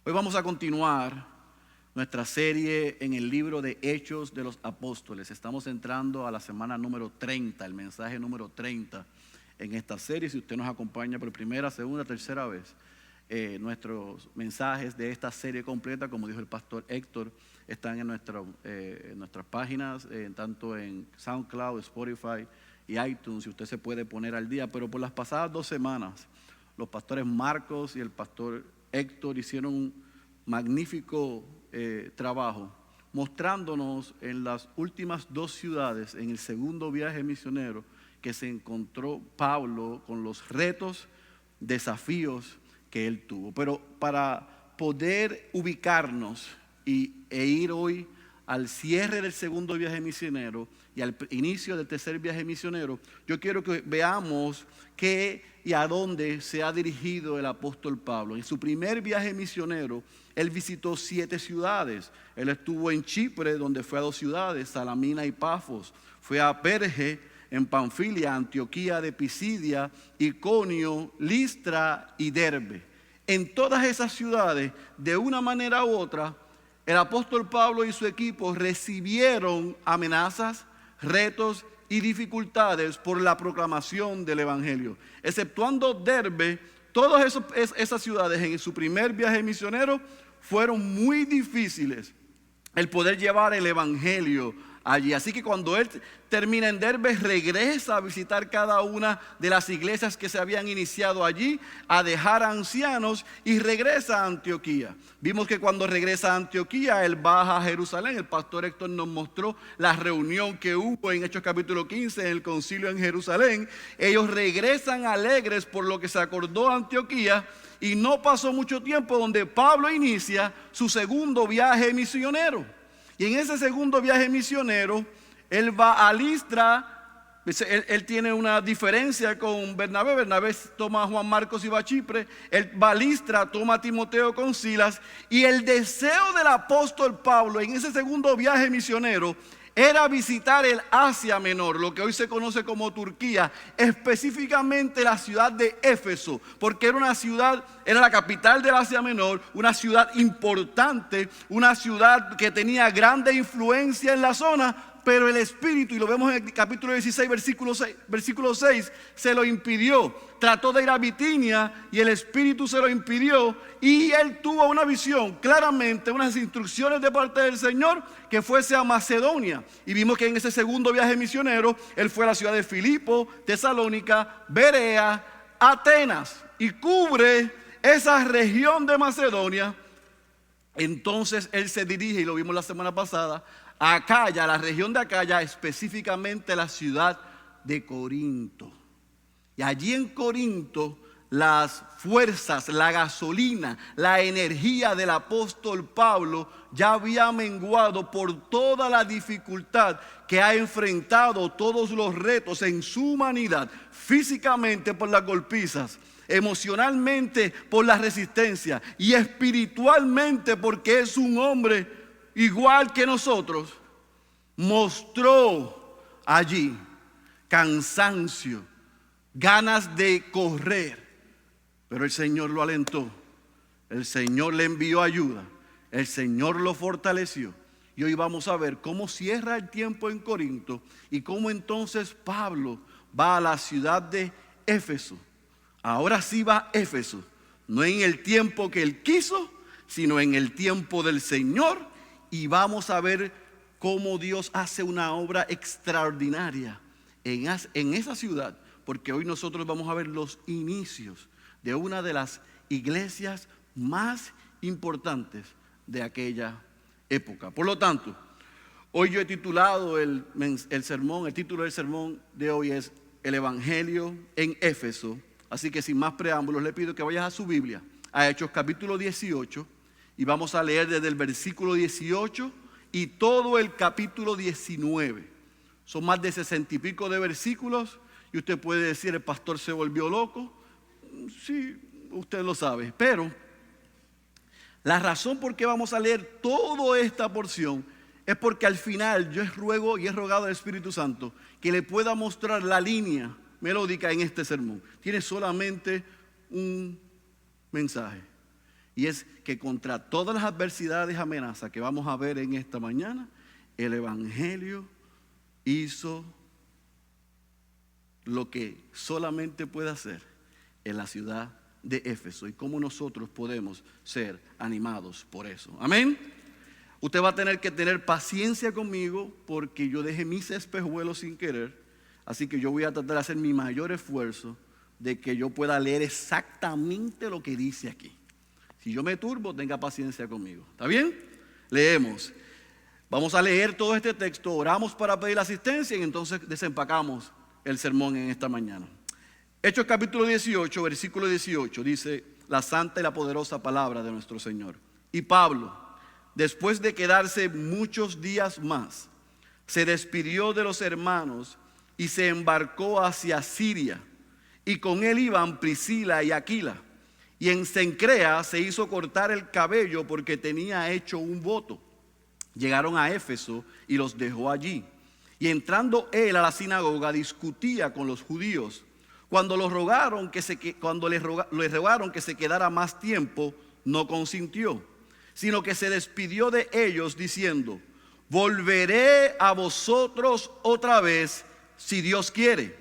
Hoy vamos a continuar nuestra serie en el libro de Hechos de los Apóstoles. Estamos entrando a la semana número 30, el mensaje número 30 en esta serie. Si usted nos acompaña por primera, segunda, tercera vez, nuestros mensajes de esta serie completa, como dijo el pastor Héctor, están en nuestras páginas, tanto en SoundCloud, Spotify y iTunes, si usted se puede poner al día. Pero por las pasadas 2 semanas, los pastores Marcos y el pastor Héctor hicieron un magnífico trabajo, mostrándonos en las últimas 2 ciudades, en el segundo viaje misionero, que se encontró Pablo con los retos, desafíos que él tuvo. Pero para poder ubicarnos e ir hoy al cierre del segundo viaje misionero y al inicio del tercer viaje misionero, yo quiero que veamos qué y a dónde se ha dirigido el apóstol Pablo. En su primer viaje misionero, él visitó 7 ciudades. Él estuvo en Chipre, donde fue a 2 ciudades, Salamina y Pafos. Fue a Perge, en Panfilia, Antioquía de Pisidia, Iconio, Listra y Derbe. En todas esas ciudades, de una manera u otra, el apóstol Pablo y su equipo recibieron amenazas, retos y dificultades por la proclamación del evangelio. Exceptuando Derbe, todas esas ciudades en su primer viaje misionero fueron muy difíciles el poder llevar el evangelio allí. Así que cuando él termina en Derbe, regresa a visitar cada una de las iglesias que se habían iniciado allí, a dejar a ancianos, y regresa a Antioquía. Vimos que cuando regresa a Antioquía, él baja a Jerusalén. El pastor Héctor nos mostró la reunión que hubo en Hechos capítulo 15, en el concilio en Jerusalén. Ellos regresan alegres por lo que se acordó Antioquía, y no pasó mucho tiempo donde Pablo inicia su segundo viaje misionero. Y en ese segundo viaje misionero, él va a Listra. Él tiene una diferencia con Bernabé. Bernabé toma a Juan Marcos y va a Chipre. Él va a Listra, toma a Timoteo con Silas. Y el deseo del apóstol Pablo en ese segundo viaje misionero era visitar el Asia Menor, lo que hoy se conoce como Turquía, específicamente la ciudad de Éfeso, porque era la capital del Asia Menor, una ciudad importante, una ciudad que tenía grande influencia en la zona, pero el Espíritu, y lo vemos en el capítulo 16, versículo 6, se lo impidió. Trató de ir a Bitinia y el Espíritu se lo impidió, y él tuvo una visión, claramente unas instrucciones de parte del Señor, que fuese a Macedonia. Y vimos que en ese segundo viaje misionero, él fue a la ciudad de Filipo, Tesalónica, Berea, Atenas, y cubre esa región de Macedonia. Entonces él se dirige, y lo vimos la semana pasada, a Acaya, la región de Acaya, específicamente la ciudad de Corinto. Y allí en Corinto, las fuerzas, la gasolina, la energía del apóstol Pablo ya había menguado por toda la dificultad que ha enfrentado, todos los retos en su humanidad, físicamente por las golpizas, emocionalmente por la resistencia, y espiritualmente porque es un hombre igual que nosotros. Mostró allí cansancio, ganas de correr, pero el Señor lo alentó, el Señor le envió ayuda, el Señor lo fortaleció. Y hoy vamos a ver cómo cierra el tiempo en Corinto y cómo entonces Pablo va a la ciudad de Éfeso. Ahora sí va a Éfeso, no en el tiempo que él quiso, sino en el tiempo del Señor. Y vamos a ver cómo Dios hace una obra extraordinaria en esa ciudad, porque hoy nosotros vamos a ver los inicios de una de las iglesias más importantes de aquella época. Por lo tanto, hoy yo he titulado el título del sermón de hoy es El Evangelio en Éfeso. Así que sin más preámbulos, le pido que vayas a su Biblia, a Hechos capítulo 18, y vamos a leer desde el versículo 18 y todo el capítulo 19. Son más de 60 y pico de versículos, y usted puede decir, el pastor se volvió loco. Sí, usted lo sabe, pero la razón por qué vamos a leer toda esta porción es porque al final yo ruego y he rogado al Espíritu Santo que le pueda mostrar la línea melódica en este sermón. Tiene solamente un mensaje, y es que contra todas las adversidades y amenazas que vamos a ver en esta mañana, el Evangelio hizo lo que solamente puede hacer en la ciudad de Éfeso y cómo nosotros podemos ser animados por eso. Amén. Usted va a tener que tener paciencia conmigo porque yo dejé mis espejuelos sin querer, así que yo voy a tratar de hacer mi mayor esfuerzo de que yo pueda leer exactamente lo que dice aquí. Si yo me turbo, tenga paciencia conmigo. ¿Está bien? Leemos. Vamos a leer todo este texto, oramos para pedir la asistencia y entonces desempacamos el sermón en esta mañana. Hechos capítulo 18, versículo 18, dice la santa y la poderosa palabra de nuestro Señor. Y Pablo, después de quedarse muchos días más, se despidió de los hermanos y se embarcó hacia Siria. Y con él iban Priscila y Aquila. Y en Cencrea se hizo cortar el cabello porque tenía hecho un voto. Llegaron a Éfeso y los dejó allí. Y entrando él a la sinagoga discutía con los judíos. Cuando le rogaron que se quedara más tiempo, no consintió, sino que se despidió de ellos diciendo: volveré a vosotros otra vez si Dios quiere.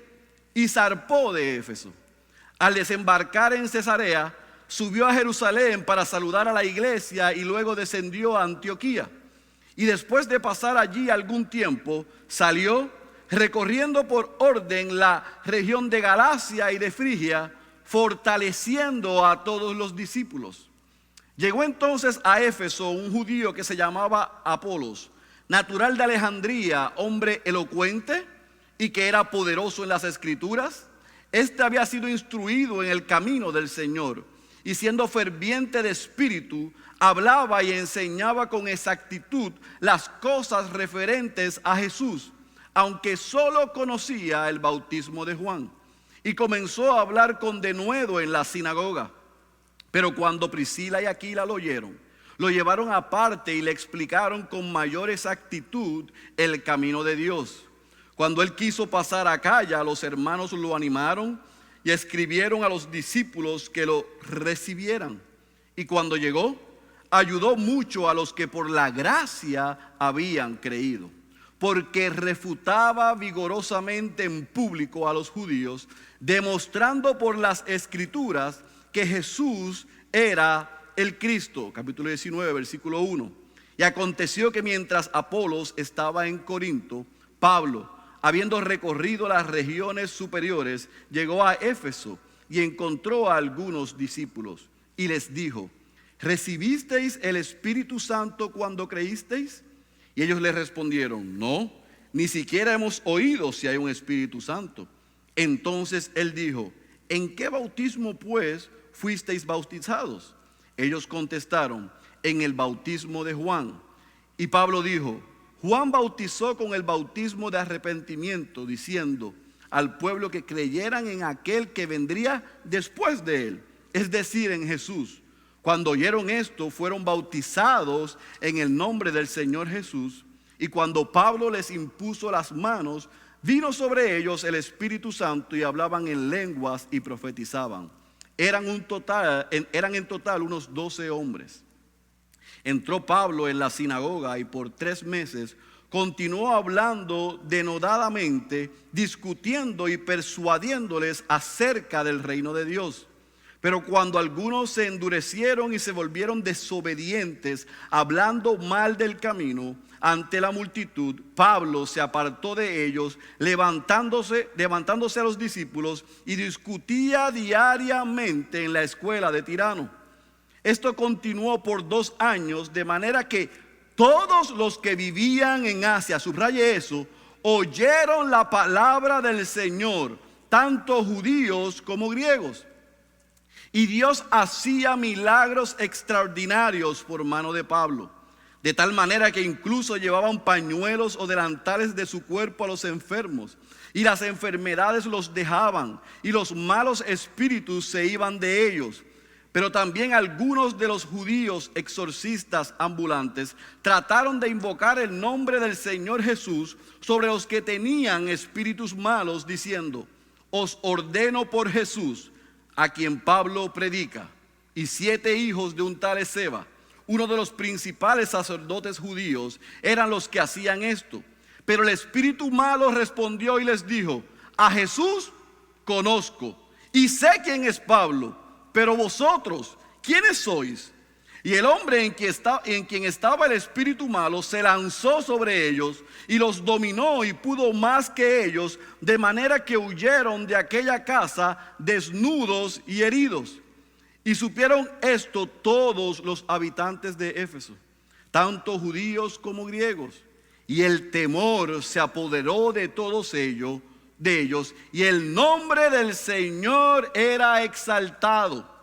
Y zarpó de Éfeso. Al desembarcar en Cesarea, subió a Jerusalén para saludar a la iglesia y luego descendió a Antioquía. Y después de pasar allí algún tiempo, salió recorriendo por orden la región de Galacia y de Frigia, fortaleciendo a todos los discípulos. Llegó entonces a Éfeso un judío que se llamaba Apolos, natural de Alejandría, hombre elocuente y que era poderoso en las escrituras. Este había sido instruido en el camino del Señor y siendo ferviente de espíritu, hablaba y enseñaba con exactitud las cosas referentes a Jesús, aunque solo conocía el bautismo de Juan. Y comenzó a hablar con denuedo en la sinagoga. Pero cuando Priscila y Aquila lo oyeron, lo llevaron aparte y le explicaron con mayor exactitud el camino de Dios. Cuando él quiso pasar a Acaya, los hermanos lo animaron y escribieron a los discípulos que lo recibieran. Y cuando llegó, ayudó mucho a los que por la gracia habían creído, porque refutaba vigorosamente en público a los judíos, demostrando por las escrituras que Jesús era el Cristo. Capítulo 19, versículo 1. Y aconteció que mientras Apolos estaba en Corinto, Pablo, habiendo recorrido las regiones superiores, llegó a Éfeso y encontró a algunos discípulos y les dijo: ¿recibisteis el Espíritu Santo cuando creísteis? Y ellos le respondieron: no, ni siquiera hemos oído si hay un Espíritu Santo. Entonces él dijo: ¿en qué bautismo pues fuisteis bautizados? Ellos contestaron: en el bautismo de Juan. Y Pablo dijo: Juan bautizó con el bautismo de arrepentimiento, diciendo al pueblo que creyeran en aquel que vendría después de él, es decir, en Jesús. Cuando oyeron esto, fueron bautizados en el nombre del Señor Jesús. Y cuando Pablo les impuso las manos, vino sobre ellos el Espíritu Santo y hablaban en lenguas y profetizaban. Eran en total unos 12 hombres. Entró Pablo en la sinagoga y por 3 meses continuó hablando denodadamente, discutiendo y persuadiéndoles acerca del reino de Dios. Pero cuando algunos se endurecieron y se volvieron desobedientes, hablando mal del camino ante la multitud, Pablo se apartó de ellos, levantándose a los discípulos, y discutía diariamente en la escuela de Tirano. Esto continuó por 2 años, de manera que todos los que vivían en Asia, subraye eso, oyeron la palabra del Señor, tanto judíos como griegos. Y Dios hacía milagros extraordinarios por mano de Pablo, de tal manera que incluso llevaban pañuelos o delantales de su cuerpo a los enfermos, y las enfermedades los dejaban, y los malos espíritus se iban de ellos. Pero también algunos de los judíos exorcistas ambulantes trataron de invocar el nombre del Señor Jesús sobre los que tenían espíritus malos, diciendo: os ordeno por Jesús, a quien Pablo predica. y 7 hijos de un tal Esceva, uno de los principales sacerdotes judíos, eran los que hacían esto. Pero el espíritu malo respondió y les dijo: a Jesús conozco y sé quién es Pablo, pero vosotros, ¿quiénes sois? Y el hombre en quien estaba el espíritu malo se lanzó sobre ellos y los dominó y pudo más que ellos, de manera que huyeron de aquella casa desnudos y heridos. Y supieron esto todos los habitantes de Éfeso, tanto judíos como griegos. Y el temor se apoderó de todos ellos, y el nombre del Señor era exaltado.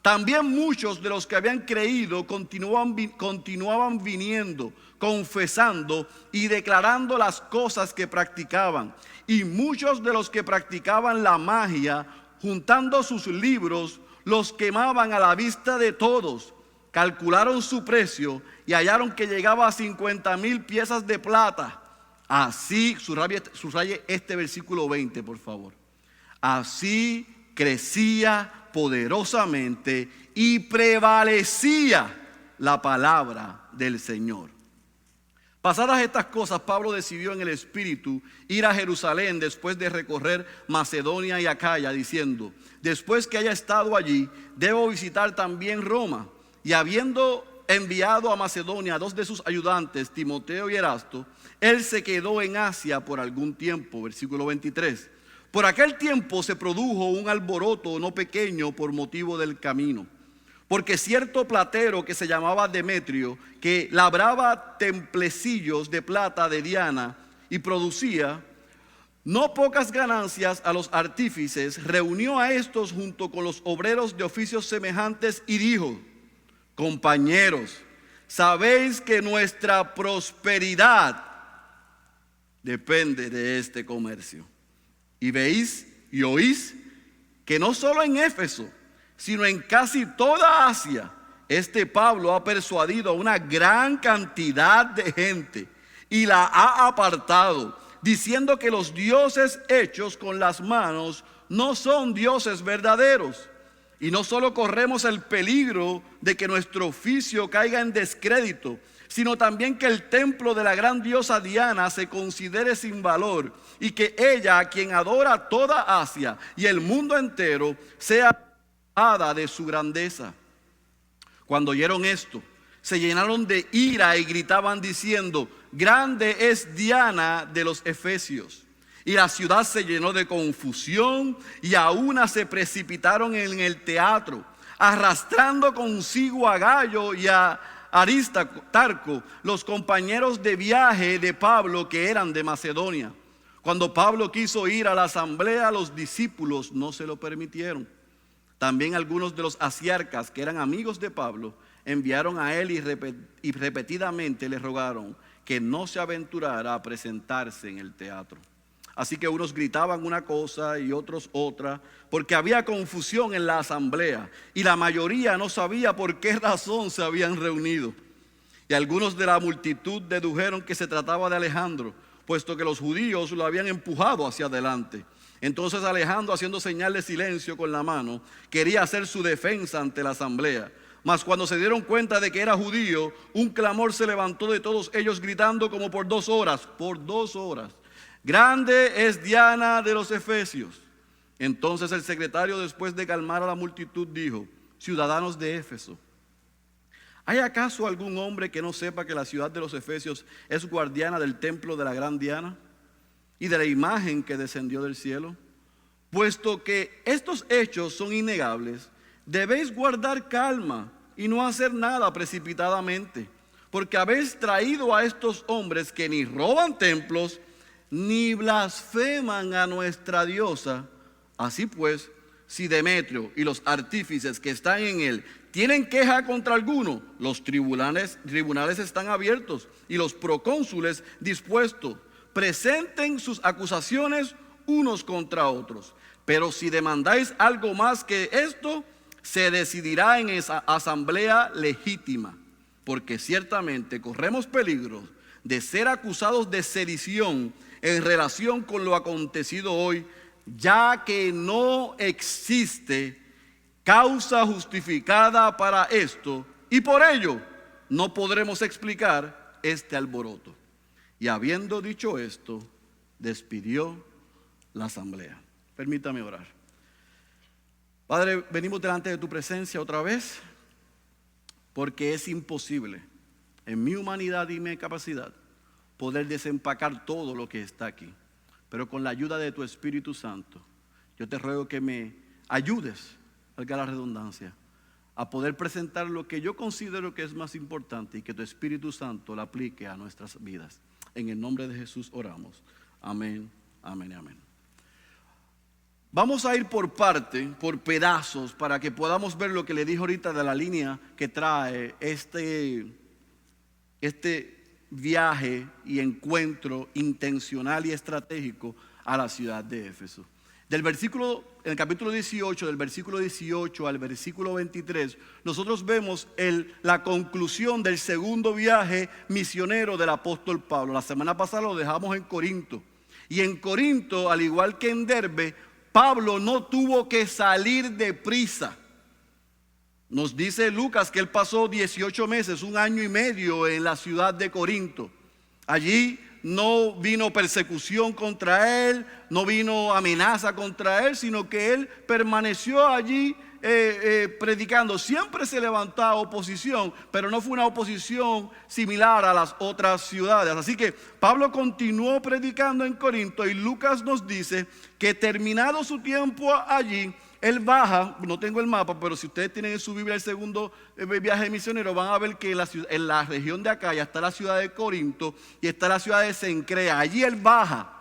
También muchos de los que habían creído continuaban viniendo, confesando y declarando las cosas que practicaban. Y muchos de los que practicaban la magia, juntando sus libros, los quemaban a la vista de todos. Calcularon su precio y hallaron que llegaba a 50,000 piezas de plata. Así, subraye este versículo 20, por favor. Así crecía poderosamente y prevalecía la palabra del Señor. Pasadas estas cosas, Pablo decidió en el espíritu ir a Jerusalén después de recorrer Macedonia y Acaya, diciendo: después que haya estado allí, debo visitar también Roma. Y habiendo enviado a Macedonia a 2 de sus ayudantes, Timoteo y Erasto, él se quedó en Asia por algún tiempo. Versículo 23. Por aquel tiempo se produjo un alboroto no pequeño por motivo del camino, porque cierto platero que se llamaba Demetrio, que labraba templecillos de plata de Diana y producía no pocas ganancias a los artífices, reunió a estos junto con los obreros de oficios semejantes y dijo: compañeros, sabéis que nuestra prosperidad depende de este comercio. Y veis y oís que no solo en Éfeso, sino en casi toda Asia, este Pablo ha persuadido a una gran cantidad de gente y la ha apartado, diciendo que los dioses hechos con las manos no son dioses verdaderos. Y no solo corremos el peligro de que nuestro oficio caiga en descrédito, sino también que el templo de la gran diosa Diana se considere sin valor, y que ella, a quien adora toda Asia y el mundo entero, sea hada de su grandeza. Cuando oyeron esto, se llenaron de ira y gritaban diciendo: grande es Diana de los Efesios. Y la ciudad se llenó de confusión, y a una se precipitaron en el teatro, arrastrando consigo a Gayo y a Aristarco, los compañeros de viaje de Pablo, que eran de Macedonia. Cuando Pablo quiso ir a la asamblea, los discípulos no se lo permitieron. También algunos de los asiarcas, que eran amigos de Pablo, enviaron a él y repetidamente le rogaron que no se aventurara a presentarse en el teatro. Así que unos gritaban una cosa y otros otra, porque había confusión en la asamblea, y la mayoría no sabía por qué razón se habían reunido. Y algunos de la multitud dedujeron que se trataba de Alejandro, puesto que los judíos lo habían empujado hacia adelante. Entonces Alejandro, haciendo señal de silencio con la mano, quería hacer su defensa ante la asamblea. Mas cuando se dieron cuenta de que era judío, un clamor se levantó de todos ellos, gritando como por 2 horas, grande es Diana de los Efesios. Entonces el secretario, después de calmar a la multitud, dijo: ciudadanos de Éfeso, ¿hay acaso algún hombre que no sepa que la ciudad de los Efesios es guardiana del templo de la gran Diana y de la imagen que descendió del cielo? Puesto que estos hechos son innegables, debéis guardar calma y no hacer nada precipitadamente, porque habéis traído a estos hombres que ni roban templos ni blasfeman a nuestra diosa. Así pues, si Demetrio y los artífices que están en él tienen queja contra alguno, los tribunales están abiertos y los procónsules dispuestos. Presenten sus acusaciones unos contra otros. Pero si demandáis algo más que esto, se decidirá en esa asamblea legítima, porque ciertamente corremos peligro de ser acusados de sedición en relación con lo acontecido hoy, ya que no existe causa justificada para esto, y por ello no podremos explicar este alboroto. Y habiendo dicho esto, despidió la asamblea. Permítame orar. Padre, venimos delante de tu presencia otra vez, porque es imposible en mi humanidad y mi capacidad poder desempacar todo lo que está aquí. Pero con la ayuda de tu Espíritu Santo, yo te ruego que me ayudes, valga la redundancia, a poder presentar lo que yo considero que es más importante y que tu Espíritu Santo lo aplique a nuestras vidas. En el nombre de Jesús oramos. Amén, amén, amén. Vamos a ir por parte, por pedazos, para que podamos ver lo que le dije ahorita de la línea que trae este viaje y encuentro intencional y estratégico a la ciudad de Éfeso. En el capítulo 18, del versículo 18 al versículo 23, nosotros vemos la conclusión del segundo viaje misionero del apóstol Pablo. La semana pasada lo dejamos en Corinto. Y en Corinto, al igual que en Derbe, Pablo no tuvo que salir deprisa. Nos dice Lucas que él pasó 18 meses, 1 año y medio en la ciudad de Corinto. Allí no vino persecución contra él, no vino amenaza contra él, sino que él permaneció allí predicando. Siempre se levantaba oposición, pero no fue una oposición similar a las otras ciudades. Así que Pablo continuó predicando en Corinto y Lucas nos dice que terminado su tiempo allí, él baja. No tengo el mapa, pero si ustedes tienen en su Biblia el segundo viaje misionero, van a ver que en la región de Acaya está la ciudad de Corinto y está la ciudad de Cencrea. Allí él baja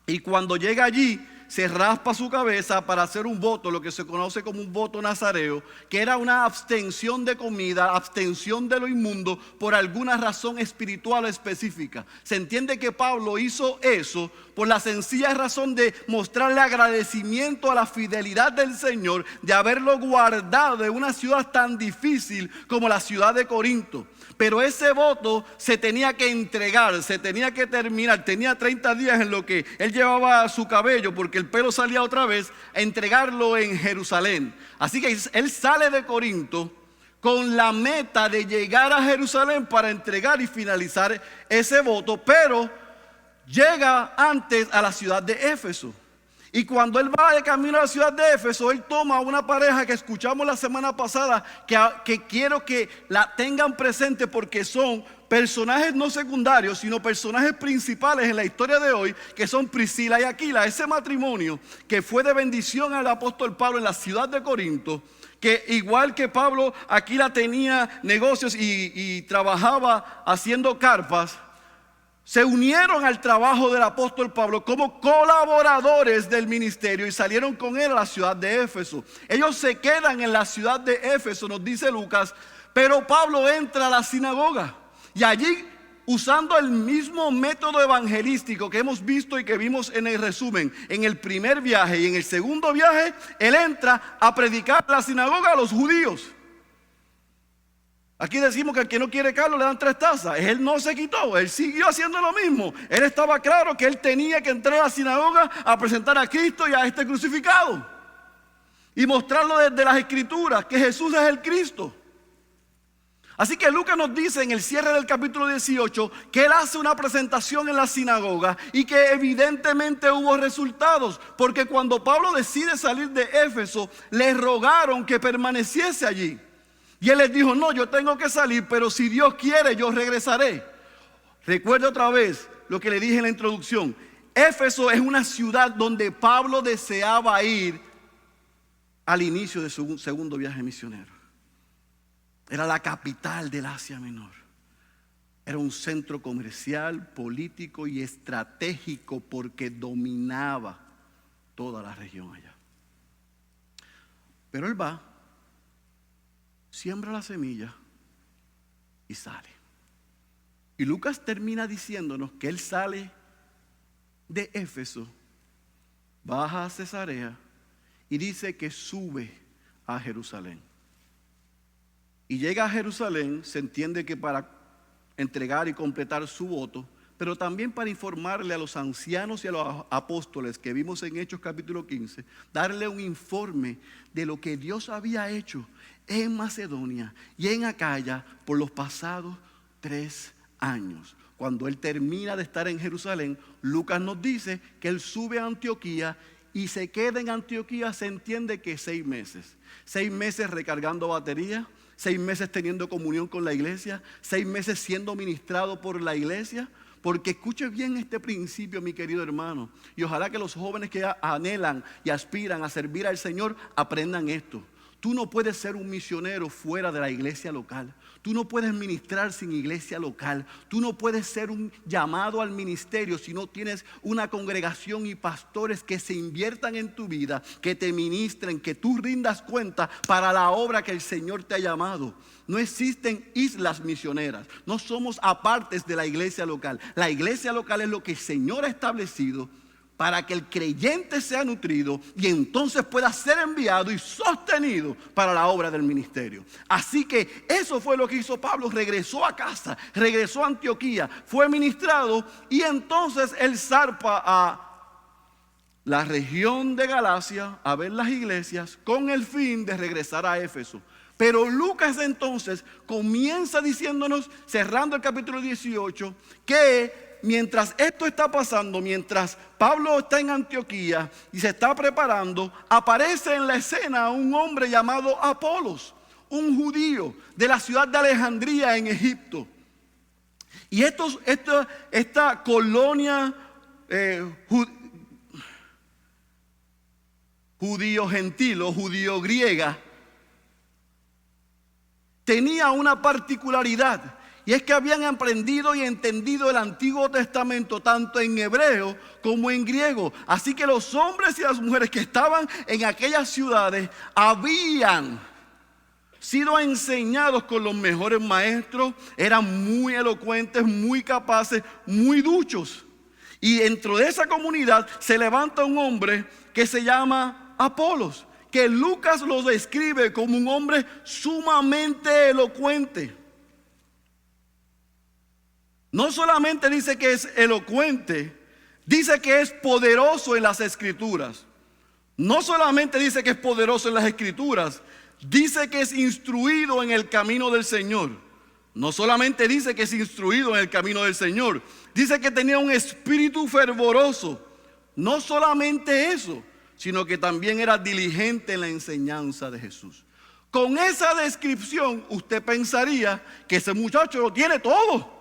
y cuando llega allí se raspa su cabeza para hacer un voto, lo que se conoce como un voto nazareo, que era una abstención de comida, abstención de lo inmundo por alguna razón espiritual específica. Se entiende que Pablo hizo eso por la sencilla razón de mostrarle agradecimiento a la fidelidad del Señor de haberlo guardado de una ciudad tan difícil como la ciudad de Corinto. Pero ese voto se tenía que entregar, se tenía que terminar. Tenía 30 días en lo que él llevaba su cabello, porque el pelo salía otra vez, a entregarlo en Jerusalén. Así que él sale de Corinto con la meta de llegar a Jerusalén para entregar y finalizar ese voto, pero llega antes a la ciudad de Éfeso. Y cuando él va de camino a la ciudad de Éfeso, él toma a una pareja que escuchamos la semana pasada, que quiero que la tengan presente porque son personajes no secundarios, sino personajes principales en la historia de hoy, que son Priscila y Aquila. Ese matrimonio que fue de bendición al apóstol Pablo en la ciudad de Corinto, que igual que Pablo, Aquila tenía negocios y trabajaba haciendo carpas, se unieron al trabajo del apóstol Pablo como colaboradores del ministerio y salieron con él a la ciudad de Éfeso. Ellos se quedan en la ciudad de Éfeso, nos dice Lucas, pero Pablo entra a la sinagoga y allí, usando el mismo método evangelístico que hemos visto y que vimos en el resumen, en el primer viaje y en el segundo viaje, él entra a predicar en la sinagoga a los judíos. Aquí decimos que al que no quiere caldo le dan 3 tazas. Él no se quitó, él siguió haciendo lo mismo. Él estaba claro que él tenía que entrar a la sinagoga a presentar a Cristo y a este crucificado y mostrarlo desde las escrituras, que Jesús es el Cristo. Así que Lucas nos dice en el cierre del capítulo 18 que él hace una presentación en la sinagoga y que evidentemente hubo resultados, porque cuando Pablo decide salir de Éfeso, le rogaron que permaneciese allí. Y él les dijo: no, yo tengo que salir, pero si Dios quiere yo regresaré. Recuerde otra vez lo que le dije en la introducción. Éfeso es una ciudad donde Pablo deseaba ir al inicio de su segundo viaje misionero. Era la capital del Asia Menor. Era un centro comercial, político y estratégico porque dominaba toda la región allá. Pero él va, siembra la semilla y sale. Y Lucas termina diciéndonos que él sale de Éfeso, baja a Cesarea y dice que sube a Jerusalén. Y llega a Jerusalén, se entiende que para entregar y completar su voto, pero también para informarle a los ancianos y a los apóstoles que vimos en Hechos capítulo 15, darle un informe de lo que Dios había hecho en Macedonia y en Acaya por los pasados 3 años. Cuando él termina de estar en Jerusalén, Lucas nos dice que él sube a Antioquía y se queda en Antioquía, se entiende que 6 meses. 6 meses recargando batería, 6 meses teniendo comunión con la iglesia, 6 meses siendo ministrado por la iglesia. Porque escuche bien este principio, mi querido hermano, y ojalá que los jóvenes que anhelan y aspiran a servir al Señor aprendan esto. Tú no puedes ser un misionero fuera de la iglesia local. Tú no puedes ministrar sin iglesia local. Tú no puedes ser un llamado al ministerio si no tienes una congregación y pastores que se inviertan en tu vida, que te ministren, que tú rindas cuenta para la obra que el Señor te ha llamado. No existen islas misioneras. No somos apartes de la iglesia local. La iglesia local es lo que el Señor ha establecido para que el creyente sea nutrido y entonces pueda ser enviado y sostenido para la obra del ministerio. Así que eso fue lo que hizo Pablo. Regresó a casa, regresó a Antioquía, fue ministrado y entonces él zarpa a la región de Galacia a ver las iglesias con el fin de regresar a Éfeso. Pero Lucas entonces comienza diciéndonos, cerrando el capítulo 18, que mientras esto está pasando, mientras Pablo está en Antioquía y se está preparando, aparece en la escena un hombre llamado Apolos, un judío de la ciudad de Alejandría en Egipto. Y esta colonia judío-gentil o judío-griega tenía una particularidad. Y es que habían aprendido y entendido el Antiguo Testamento tanto en hebreo como en griego. Así que los hombres y las mujeres que estaban en aquellas ciudades habían sido enseñados con los mejores maestros. Eran muy elocuentes, muy capaces, muy duchos. Y dentro de esa comunidad se levanta un hombre que se llama Apolos, que Lucas lo describe como un hombre sumamente elocuente. No solamente dice que es elocuente, dice que es poderoso en las escrituras. No solamente dice que es poderoso en las escrituras, dice que es instruido en el camino del Señor. No solamente dice que es instruido en el camino del Señor, dice que tenía un espíritu fervoroso. No solamente eso, sino que también era diligente en la enseñanza de Jesús. Con esa descripción usted pensaría que ese muchacho lo tiene todo.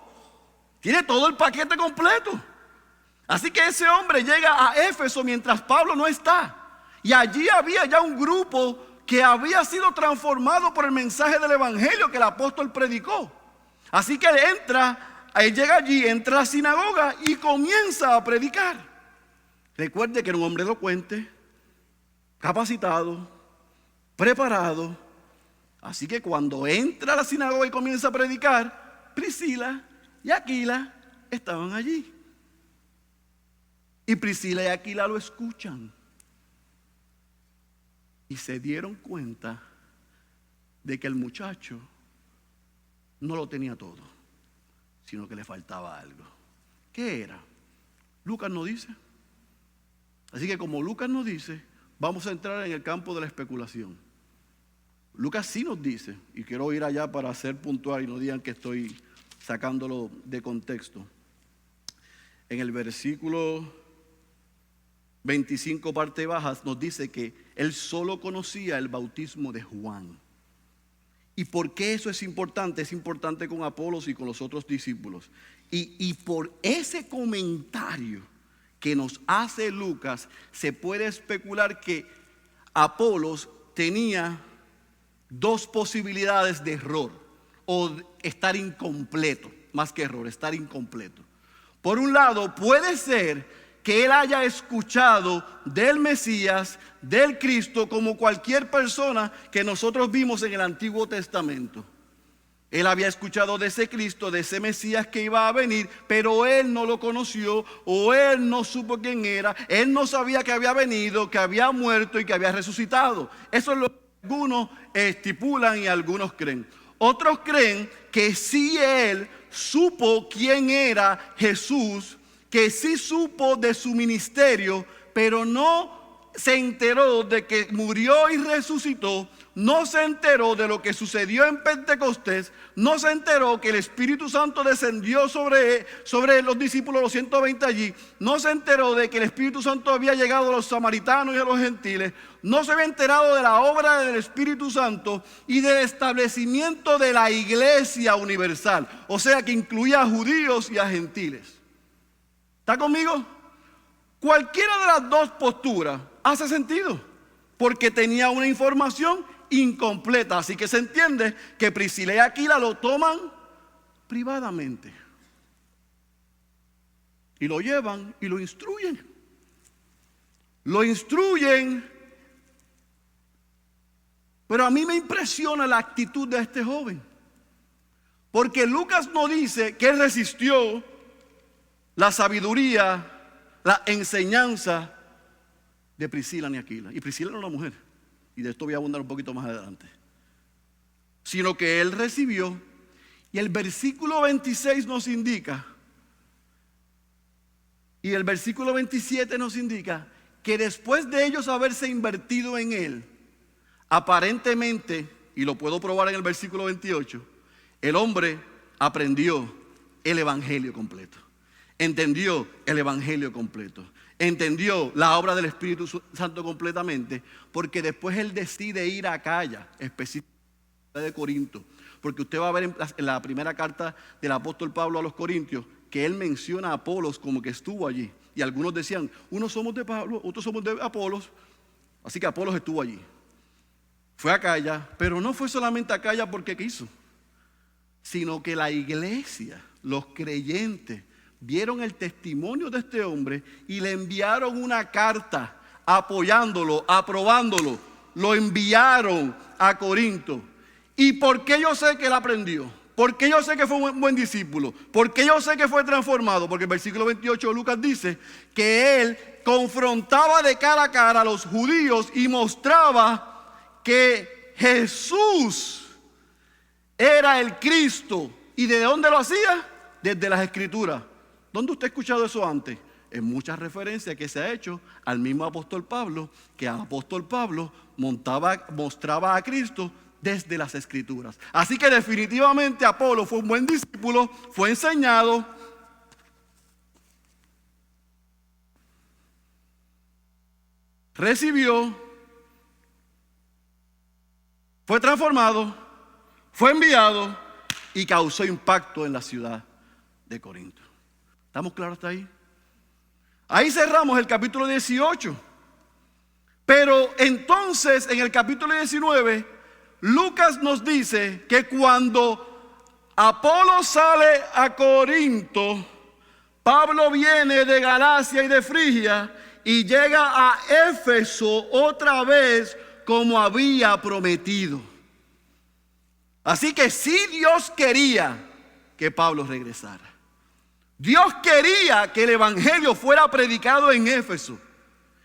Tiene todo el paquete completo. Así que ese hombre llega a Éfeso mientras Pablo no está. Y allí había ya un grupo que había sido transformado por el mensaje del evangelio que el apóstol predicó. Así que él llega allí, entra a la sinagoga y comienza a predicar. Recuerde que era un hombre elocuente, capacitado, preparado. Así que cuando entra a la sinagoga y comienza a predicar, Priscila y Aquila estaban allí. Y Priscila y Aquila lo escuchan. Y se dieron cuenta de que el muchacho no lo tenía todo, sino que le faltaba algo. ¿Qué era? Lucas no dice. Así que como Lucas no dice, vamos a entrar en el campo de la especulación. Lucas sí nos dice, y quiero ir allá para ser puntual y no digan que estoy sacándolo de contexto. En el versículo 25, parte baja, nos dice que él solo conocía el bautismo de Juan. ¿Y por qué eso es importante? Es importante con Apolos y con los otros discípulos. Y por ese comentario que nos hace Lucas, se puede especular que Apolos tenía 2 posibilidades de error o estar incompleto, más que error, estar incompleto. Por un lado, puede ser que él haya escuchado del Mesías, del Cristo, como cualquier persona que nosotros vimos en el Antiguo Testamento. Él había escuchado de ese Cristo, de ese Mesías que iba a venir, pero él no lo conoció o él no supo quién era. Él no sabía que había venido, que había muerto y que había resucitado. Eso es lo que algunos estipulan y algunos creen. Otros creen que sí él supo quién era Jesús, que sí supo de su ministerio, pero no se enteró de que murió y resucitó, no se enteró de lo que sucedió en Pentecostés, no se enteró que el Espíritu Santo descendió sobre los discípulos, los 120 allí, no se enteró de que el Espíritu Santo había llegado a los samaritanos y a los gentiles, no se había enterado de la obra del Espíritu Santo y del establecimiento de la iglesia universal, o sea que incluía a judíos y a gentiles. ¿Está conmigo? Cualquiera de las dos posturas hace sentido, porque tenía una información incompleta. Así que se entiende que Priscila y Aquila lo toman privadamente y lo llevan y lo instruyen. Lo instruyen, pero a mí me impresiona la actitud de este joven, porque Lucas no dice que él resistió la sabiduría, la enseñanza de Priscila ni Aquila. Y Priscila era una mujer, y de esto voy a abundar un poquito más adelante. Sino que él recibió, y el versículo 26 nos indica, y el versículo 27 nos indica, que después de ellos haberse invertido en él, aparentemente, y lo puedo probar en el versículo 28, el hombre aprendió el evangelio completo. Entendió el evangelio completo. Entendió la obra del Espíritu Santo completamente, porque después él decide ir a Acaya, específicamente de Corinto, porque usted va a ver en la primera carta del apóstol Pablo a los Corintios que él menciona a Apolos como que estuvo allí, y algunos decían, unos somos de Pablo, otros somos de Apolos, así que Apolos estuvo allí. Fue a Acaya, pero no fue solamente a Acaya porque quiso, sino que la iglesia, los creyentes, vieron el testimonio de este hombre y le enviaron una carta apoyándolo, aprobándolo. Lo enviaron a Corinto. ¿Y por qué yo sé que él aprendió? ¿Por qué yo sé que fue un buen discípulo? ¿Por qué yo sé que fue transformado? Porque el versículo 28 de Lucas dice que él confrontaba de cara a cara a los judíos y mostraba que Jesús era el Cristo. ¿Y de dónde lo hacía? Desde las Escrituras. ¿Dónde usted ha escuchado eso antes? En muchas referencias que se ha hecho al mismo apóstol Pablo, que el apóstol Pablo mostraba a Cristo desde las Escrituras. Así que definitivamente Apolo fue un buen discípulo, fue enseñado, recibió, fue transformado, fue enviado y causó impacto en la ciudad de Corinto. ¿Estamos claros hasta ahí? Ahí cerramos el capítulo 18. Pero entonces en el capítulo 19, Lucas nos dice que cuando Apolo sale a Corinto, Pablo viene de Galacia y de Frigia y llega a Éfeso otra vez como había prometido. Así que sí, Dios quería que Pablo regresara. Dios quería que el evangelio fuera predicado en Éfeso.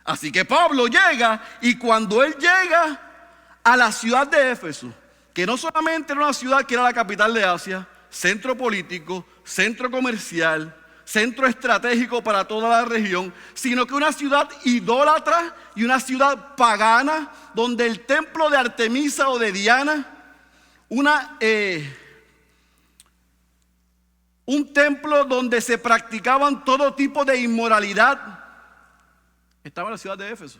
Así que Pablo llega, y cuando él llega a la ciudad de Éfeso, que no solamente era una ciudad que era la capital de Asia, centro político, centro comercial, centro estratégico para toda la región, sino que una ciudad idólatra y una ciudad pagana, donde el templo de Artemisa o de Diana, un templo donde se practicaban todo tipo de inmoralidad, estaba en la ciudad de Éfeso.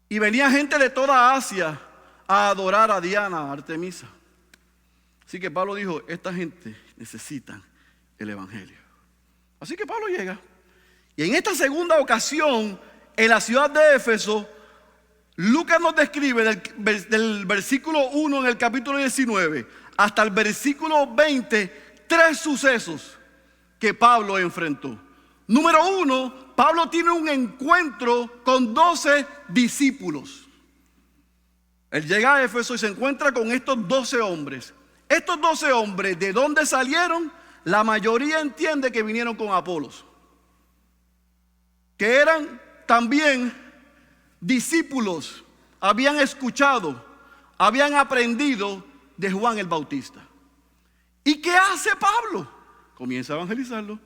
Y venía gente de toda Asia a adorar a Diana, a Artemisa. Así que Pablo dijo, esta gente necesita el evangelio. Así que Pablo llega. Y en esta segunda ocasión, en la ciudad de Éfeso, Lucas nos describe del versículo 1 en el capítulo 19 hasta el versículo 20, 3 sucesos que Pablo enfrentó. Número 1, Pablo tiene un encuentro con 12 discípulos. Él llega a Éfeso y se encuentra con estos 12 hombres. Estos 12 hombres, ¿de dónde salieron? La mayoría entiende que vinieron con Apolos, que eran también discípulos, habían escuchado, habían aprendido de Juan el Bautista. ¿Y qué hace Pablo? Comienza a evangelizarlo.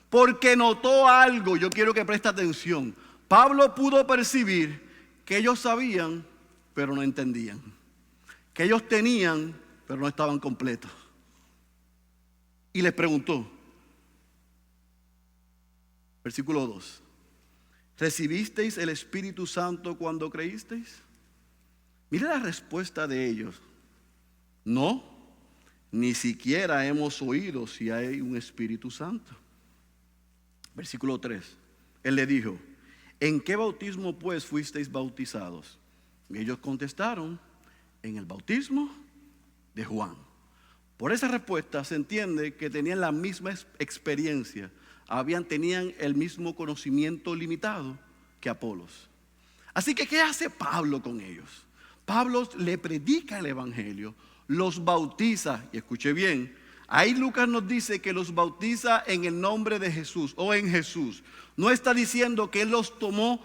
Porque notó algo, yo quiero que preste atención. Pablo pudo percibir que ellos sabían, pero no entendían. Que ellos tenían, pero no estaban completos. Y les preguntó, versículo 2, ¿recibisteis el Espíritu Santo cuando creísteis? Mire la respuesta de ellos. No, ni siquiera hemos oído si hay un Espíritu Santo. Versículo 3, él le dijo, ¿en qué bautismo pues fuisteis bautizados? Y ellos contestaron, en el bautismo de Juan. Por esa respuesta se entiende que tenían la misma experiencia, tenían el mismo conocimiento limitado que Apolos. Así que, ¿qué hace Pablo con ellos? Pablo le predica el evangelio, los bautiza, y escuche bien, ahí Lucas nos dice que los bautiza en el nombre de Jesús o en Jesús. No está diciendo que él los tomó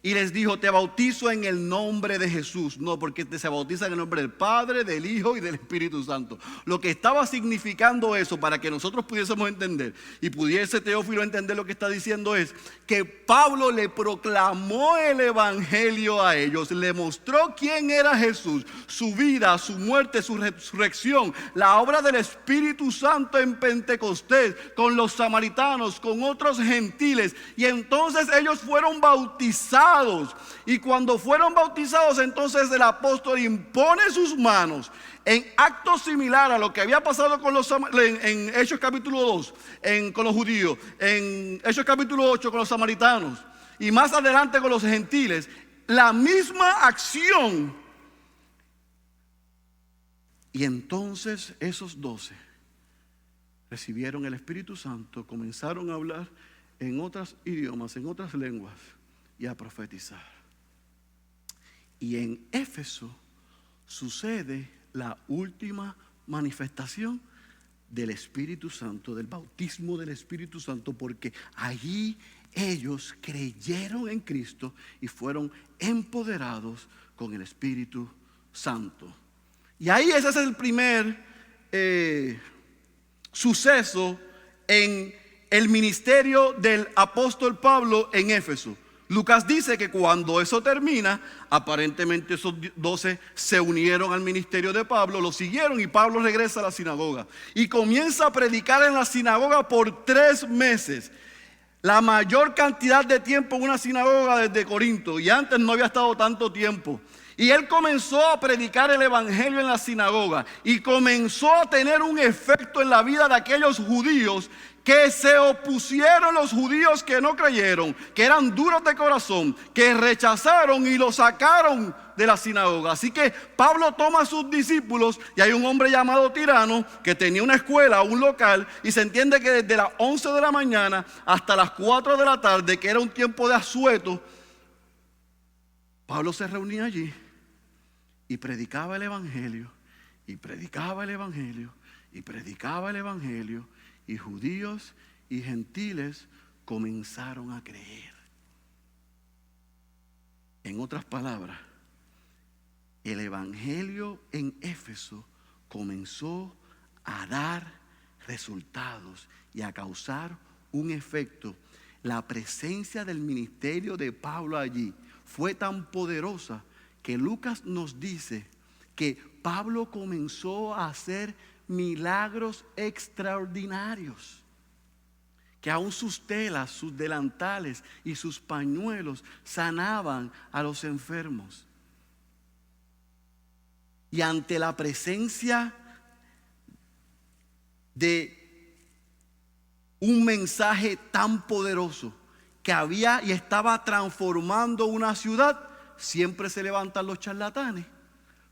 y les dijo, te bautizo en el nombre de Jesús. No, porque se bautiza en el nombre del Padre, del Hijo y del Espíritu Santo. Lo que estaba significando eso, para que nosotros pudiésemos entender y pudiese Teófilo entender lo que está diciendo, es que Pablo le proclamó el evangelio a ellos, le mostró quién era Jesús, su vida, su muerte, su resurrección, la obra del Espíritu Santo en Pentecostés, con los samaritanos, con otros gentiles. Y entonces ellos fueron bautizados. Y cuando fueron bautizados, entonces el apóstol impone sus manos en acto similar a lo que había pasado con en Hechos capítulo 2 con los judíos, en Hechos capítulo 8 con los samaritanos y más adelante con los gentiles. La misma acción. Y entonces esos 12 recibieron el Espíritu Santo, comenzaron a hablar en otros idiomas, en otras lenguas, y a profetizar. Y en Éfeso sucede la última manifestación del Espíritu Santo, del bautismo del Espíritu Santo, porque allí ellos creyeron en Cristo y fueron empoderados con el Espíritu Santo. Y ahí ese es el primer suceso en el ministerio del apóstol Pablo en Éfeso. Lucas dice que cuando eso termina, aparentemente esos 12 se unieron al ministerio de Pablo, lo siguieron y Pablo regresa a la sinagoga y comienza a predicar en la sinagoga por 3 meses. La mayor cantidad de tiempo en una sinagoga desde Corinto, y antes no había estado tanto tiempo. Y él comenzó a predicar el evangelio en la sinagoga y comenzó a tener un efecto en la vida de aquellos judíos que se opusieron, los judíos que no creyeron, que eran duros de corazón, que rechazaron y lo sacaron de la sinagoga. Así que Pablo toma a sus discípulos y hay un hombre llamado Tirano que tenía una escuela, un local, y se entiende que desde las 11 de la mañana hasta las 4 de la tarde, que era un tiempo de asueto, Pablo se reunía allí y predicaba el evangelio, y predicaba el evangelio, y predicaba el evangelio. Y judíos y gentiles comenzaron a creer. En otras palabras, el evangelio en Éfeso comenzó a dar resultados y a causar un efecto. La presencia del ministerio de Pablo allí fue tan poderosa que Lucas nos dice que Pablo comenzó a hacer milagros extraordinarios, que aún sus telas, sus delantales y sus pañuelos sanaban a los enfermos. Y ante la presencia de un mensaje tan poderoso que había y estaba transformando una ciudad, siempre se levantan los charlatanes,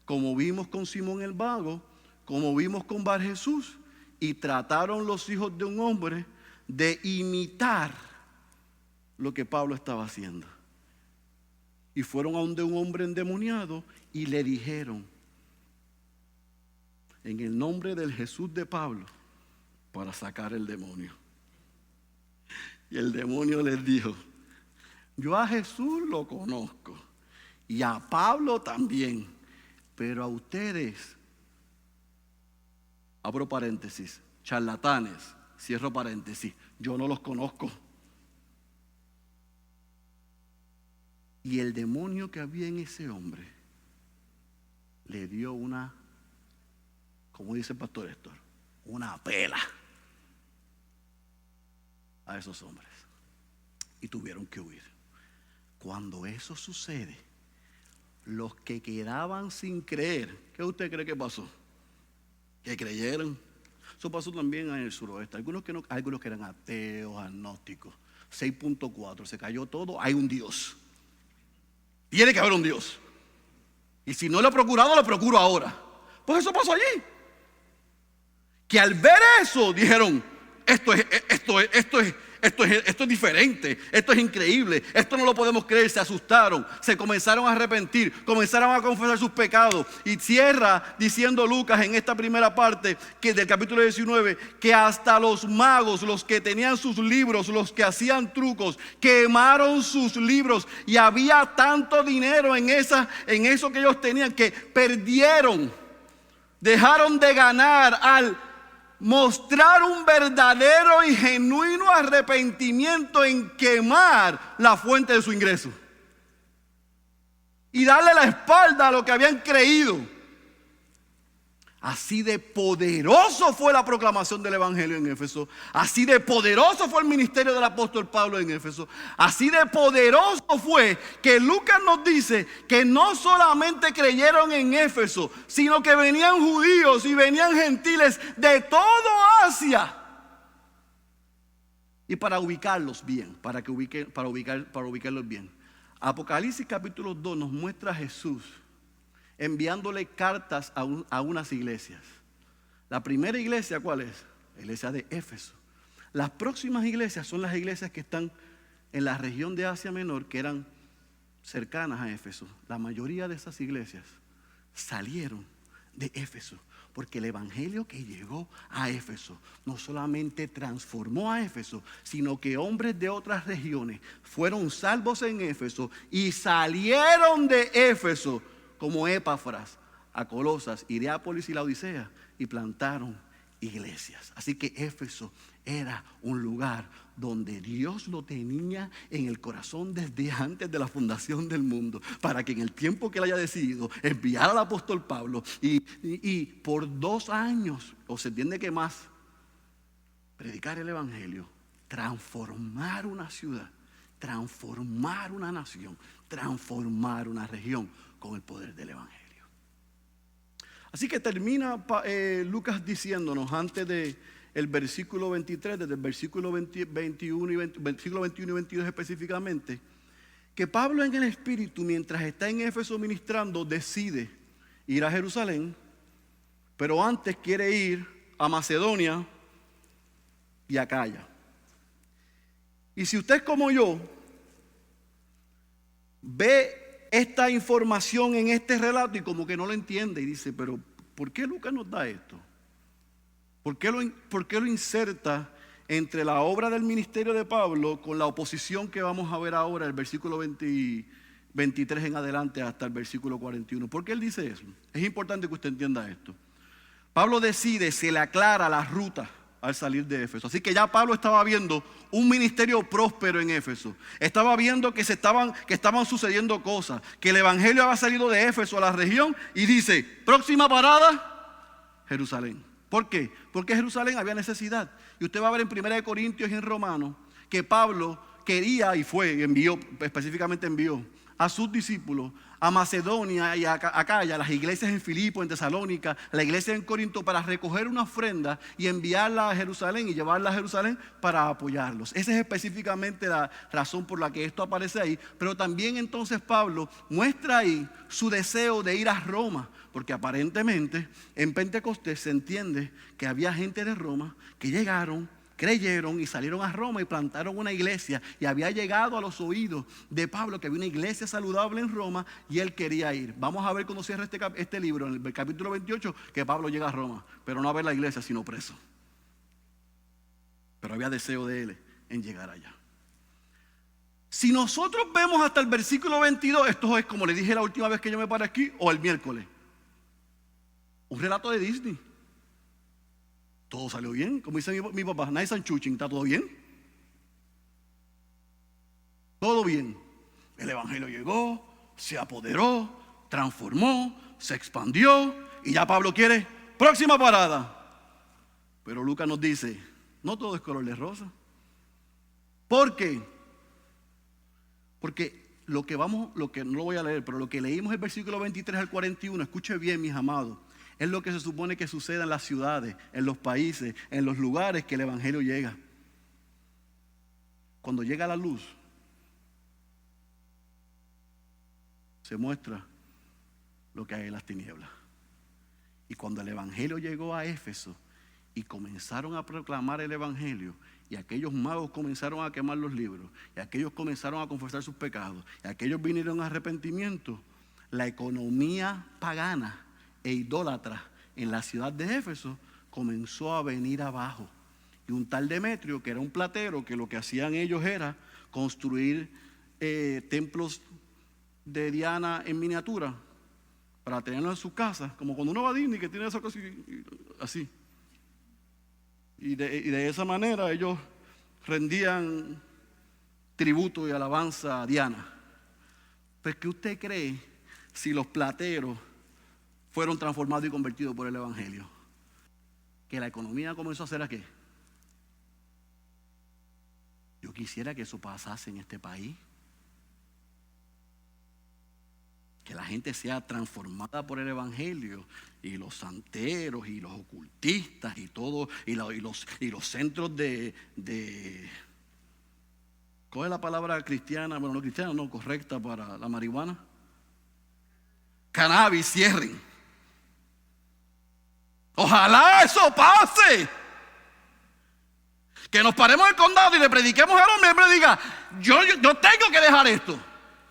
como vimos con Simón el Mago, como vimos con Bar Jesús, y trataron los hijos de un hombre de imitar lo que Pablo estaba haciendo. Y fueron a donde un hombre endemoniado y le dijeron, en el nombre del Jesús de Pablo, para sacar el demonio. Y el demonio les dijo, yo a Jesús lo conozco y a Pablo también, pero a ustedes abro paréntesis, charlatanes, cierro paréntesis, yo no los conozco. Y el demonio que había en ese hombre le dio una, como dice el pastor Héctor, una pela a esos hombres. Y tuvieron que huir. Cuando eso sucede, los que quedaban sin creer, ¿qué usted cree que pasó? Que creyeron. Eso pasó también en el suroeste. Algunos que eran ateos, agnósticos. 6.4, se cayó todo, hay un Dios. Tiene que haber un Dios. Y si no lo he procurado, lo procuro ahora. Pues eso pasó allí. Que al ver eso dijeron, esto es diferente, esto es increíble, esto no lo podemos creer. Se asustaron, se comenzaron a arrepentir, comenzaron a confesar sus pecados. Y cierra diciendo Lucas en esta primera parte que del capítulo 19, que hasta los magos, los que tenían sus libros, los que hacían trucos, quemaron sus libros. Y había tanto dinero en eso que ellos tenían, que perdieron, dejaron de ganar al mostrar un verdadero y genuino arrepentimiento en quemar la fuente de su ingreso y darle la espalda a lo que habían creído. Así de poderoso fue la proclamación del evangelio en Éfeso. Así de poderoso fue el ministerio del apóstol Pablo en Éfeso. Así de poderoso fue que Lucas nos dice que no solamente creyeron en Éfeso, sino que venían judíos y venían gentiles de todo Asia. Y para ubicarlos bien, para ubicarlos bien, Apocalipsis capítulo 2 nos muestra a Jesús enviándole cartas a unas iglesias. La primera iglesia, ¿cuál es? La iglesia de Éfeso. Las próximas iglesias son las iglesias que están en la región de Asia Menor, que eran cercanas a Éfeso. La mayoría de esas iglesias salieron de Éfeso, porque el evangelio que llegó a Éfeso no solamente transformó a Éfeso, sino que hombres de otras regiones fueron salvos en Éfeso y salieron de Éfeso, como Epafras, a Colosas, Hierápolis y Laodicea, y plantaron iglesias. Así que Éfeso era un lugar donde Dios lo tenía en el corazón desde antes de la fundación del mundo, para que en el tiempo que él haya decidido enviar al apóstol Pablo y por 2 años, o se entiende que más, predicar el evangelio, transformar una ciudad, transformar una nación, transformar una región con el poder del evangelio. Así que termina Lucas diciéndonos antes del versículo 23, desde el versículo 21 y 22 específicamente, que Pablo en el Espíritu, mientras está en Éfeso ministrando, decide ir a Jerusalén, pero antes quiere ir a Macedonia y a Acaya. Y si usted es como yo, ve esta información en este relato y como que no lo entiende y dice, pero ¿por qué Lucas nos da esto? ¿Por qué lo inserta entre la obra del ministerio de Pablo con la oposición que vamos a ver ahora, el versículo 23 en adelante hasta el versículo 41? ¿Por qué él dice eso? Es importante que usted entienda esto. Pablo decide, se le aclara la ruta al salir de Éfeso. Así que ya Pablo estaba viendo un ministerio próspero en Éfeso. Estaba viendo que estaban sucediendo cosas, que el evangelio había salido de Éfeso a la región, y dice, próxima parada, Jerusalén. ¿Por qué? Porque en Jerusalén había necesidad. Y usted va a ver en 1 Corintios y en Romanos que Pablo quería y específicamente envió a sus discípulos a Macedonia y a Acaya, las iglesias en Filipo, en Tesalónica, la iglesia en Corinto, para recoger una ofrenda y enviarla a Jerusalén y llevarla a Jerusalén para apoyarlos. Esa es específicamente la razón por la que esto aparece ahí. Pero también entonces Pablo muestra ahí su deseo de ir a Roma, porque aparentemente en Pentecostés se entiende que había gente de Roma que llegaron, creyeron y salieron a Roma y plantaron una iglesia, y había llegado a los oídos de Pablo que había una iglesia saludable en Roma y él quería ir. Vamos a ver cuando cierra este libro, en el capítulo 28, que Pablo llega a Roma, pero no a ver la iglesia, sino preso. Pero había deseo de él en llegar allá. Si nosotros vemos hasta el versículo 22, esto es como le dije la última vez que yo me paré aquí, o el miércoles, un relato de Disney. Todo salió bien, como dice mi papá, nice and chuching, ¿está todo bien? Todo bien. El evangelio llegó, se apoderó, transformó, se expandió y ya Pablo quiere próxima parada. Pero Lucas nos dice, no todo es color de rosa. ¿Por qué? Porque lo que no lo voy a leer, pero lo que leímos el versículo 23 al 41, escuche bien, mis amados, es lo que se supone que suceda en las ciudades, en los países, en los lugares que el evangelio llega. Cuando llega la luz, se muestra lo que hay en las tinieblas. Y cuando el evangelio llegó a Éfeso y comenzaron a proclamar el evangelio, y aquellos magos comenzaron a quemar los libros, y aquellos comenzaron a confesar sus pecados, y aquellos vinieron a arrepentimiento, la economía pagana e idólatra en la ciudad de Éfeso comenzó a venir abajo. Y un tal Demetrio, que era un platero, que lo que hacían ellos era construir templos de Diana en miniatura para tenerlos en su casa, como cuando uno va a Disney, que tiene esa cosa así. Y de esa manera ellos rendían tributo y alabanza a Diana. Pero ¿qué usted cree si los plateros fueron transformados y convertidos por el evangelio? Que la economía comenzó a hacer ¿a qué? Yo quisiera que eso pasase en este país. Que la gente sea transformada por el evangelio, y los santeros y los ocultistas y todo, y los centros de ¿cuál es la palabra cristiana? Bueno, no cristiana, no, correcta para la marihuana. Cannabis cierren. Ojalá eso pase. Que nos paremos en el condado y le prediquemos al hombre y el hombre diga, yo tengo que dejar esto.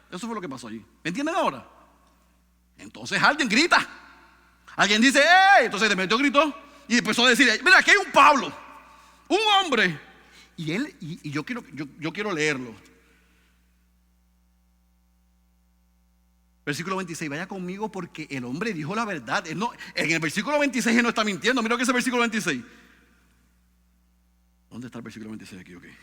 Eso fue lo que pasó allí. ¿Me entienden ahora? Entonces alguien grita. Alguien dice, ¡ey! Entonces Demetrio gritó y empezó a decir, mira, aquí hay un Pablo, un hombre. Y yo quiero leerlo. Versículo 26, vaya conmigo porque el hombre dijo la verdad. En el versículo 26 él no está mintiendo. Mira lo que es el versículo 26. ¿Dónde está el versículo 26 aquí? Okay.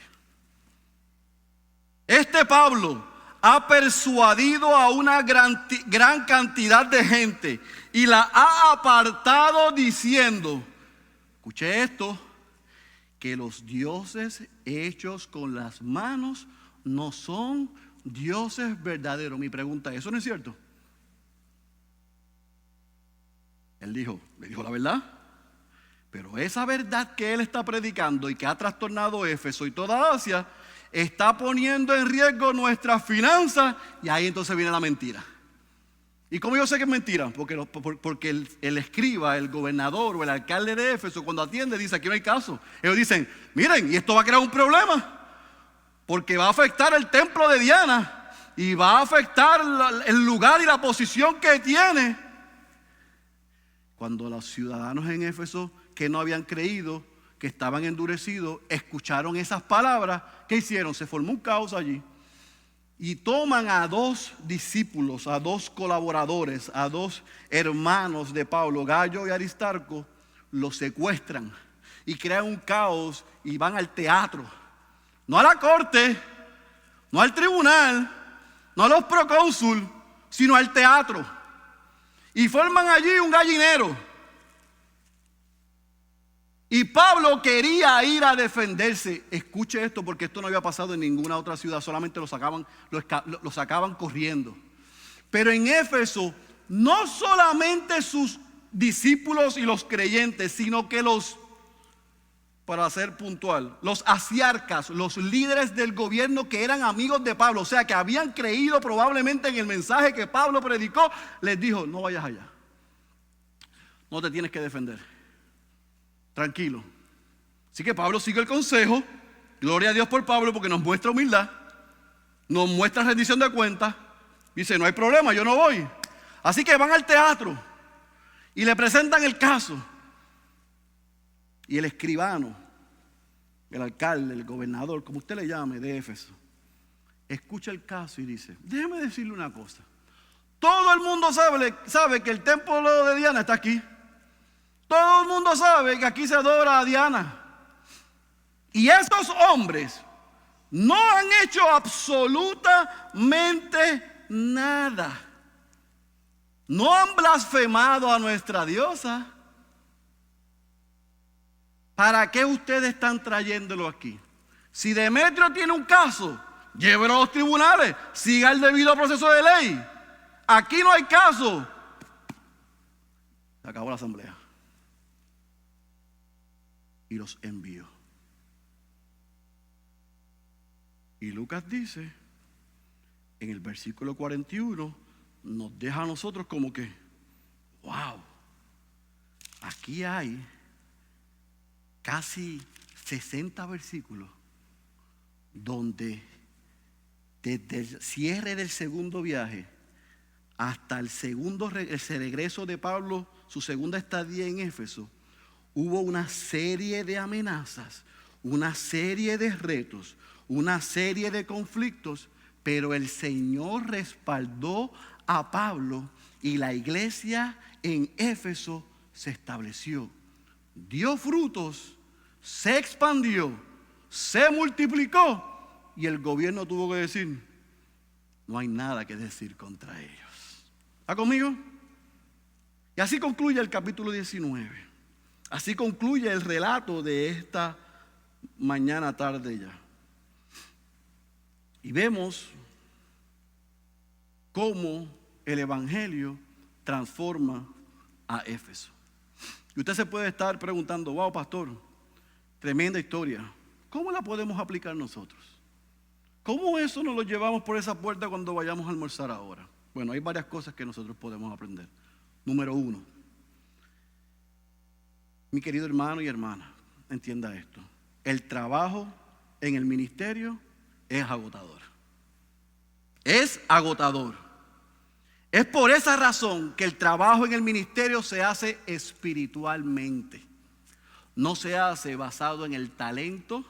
Este Pablo ha persuadido a una gran cantidad de gente y la ha apartado diciendo, escuche esto, que los dioses hechos con las manos no son dioses verdaderos. Mi pregunta es, ¿eso no es cierto? Él le dijo la verdad. Pero esa verdad que él está predicando y que ha trastornado Éfeso y toda Asia, está poniendo en riesgo nuestras finanzas, y ahí entonces viene la mentira. ¿Y cómo yo sé que es mentira? Porque el escriba, el gobernador o el alcalde de Éfeso, cuando atiende, dice, aquí no hay caso. Ellos dicen, miren, y esto va a crear un problema, porque va a afectar el templo de Diana, y va a afectar el lugar y la posición que tiene. Cuando los ciudadanos en Éfeso que no habían creído, que estaban endurecidos, escucharon esas palabras, ¿qué hicieron? Se formó un caos allí. Y toman a 2 discípulos, a 2 colaboradores, a 2 hermanos de Pablo, Gallo y Aristarco, los secuestran y crean un caos y van al teatro. No a la corte, no al tribunal, no a los procónsul, sino al teatro. Y forman allí un gallinero. Y Pablo quería ir a defenderse. Escuche esto, porque esto no había pasado en ninguna otra ciudad. Solamente lo sacaban corriendo. Pero en Éfeso, no solamente sus discípulos y los creyentes, sino que para ser puntual, los asiarcas, los líderes del gobierno que eran amigos de Pablo, o sea, que habían creído probablemente en el mensaje que Pablo predicó, les dijo, no vayas allá. No te tienes que defender. Tranquilo. Así que Pablo sigue el consejo. Gloria a Dios por Pablo, porque nos muestra humildad, nos muestra rendición de cuentas. Dice, no hay problema, yo no voy. Así que van al teatro y le presentan el caso. Y el escribano, el alcalde, el gobernador, como usted le llame, de Éfeso, escucha el caso y dice, déjeme decirle una cosa. Todo el mundo sabe que el templo de Diana está aquí. Todo el mundo sabe que aquí se adora a Diana. Y esos hombres no han hecho absolutamente nada. No han blasfemado a nuestra diosa. ¿Para qué ustedes están trayéndolo aquí? Si Demetrio tiene un caso, llévelo a los tribunales, siga el debido proceso de ley. Aquí no hay caso. Se acabó la asamblea. Y los envió. Y Lucas dice, en el versículo 41, nos deja a nosotros como que, wow, aquí hay casi 60 versículos donde desde el cierre del segundo viaje hasta el regreso de Pablo, su segunda estadía en Éfeso, hubo una serie de amenazas, una serie de retos, una serie de conflictos, pero el Señor respaldó a Pablo y la iglesia en Éfeso se estableció, dio frutos, se expandió, se multiplicó y el gobierno tuvo que decir, no hay nada que decir contra ellos. ¿Está conmigo? Y así concluye el capítulo 19. Así concluye el relato de esta mañana tarde ya. Y vemos cómo el evangelio transforma a Éfeso. Y usted se puede estar preguntando, wow, pastor, tremenda historia. ¿Cómo la podemos aplicar nosotros? ¿Cómo eso nos lo llevamos por esa puerta cuando vayamos a almorzar ahora? Bueno, hay varias cosas que nosotros podemos aprender. Número 1, mi querido hermano y hermana, entienda esto. El trabajo en el ministerio es agotador. Es agotador. Es por esa razón que el trabajo en el ministerio se hace espiritualmente. No se hace basado en el talento,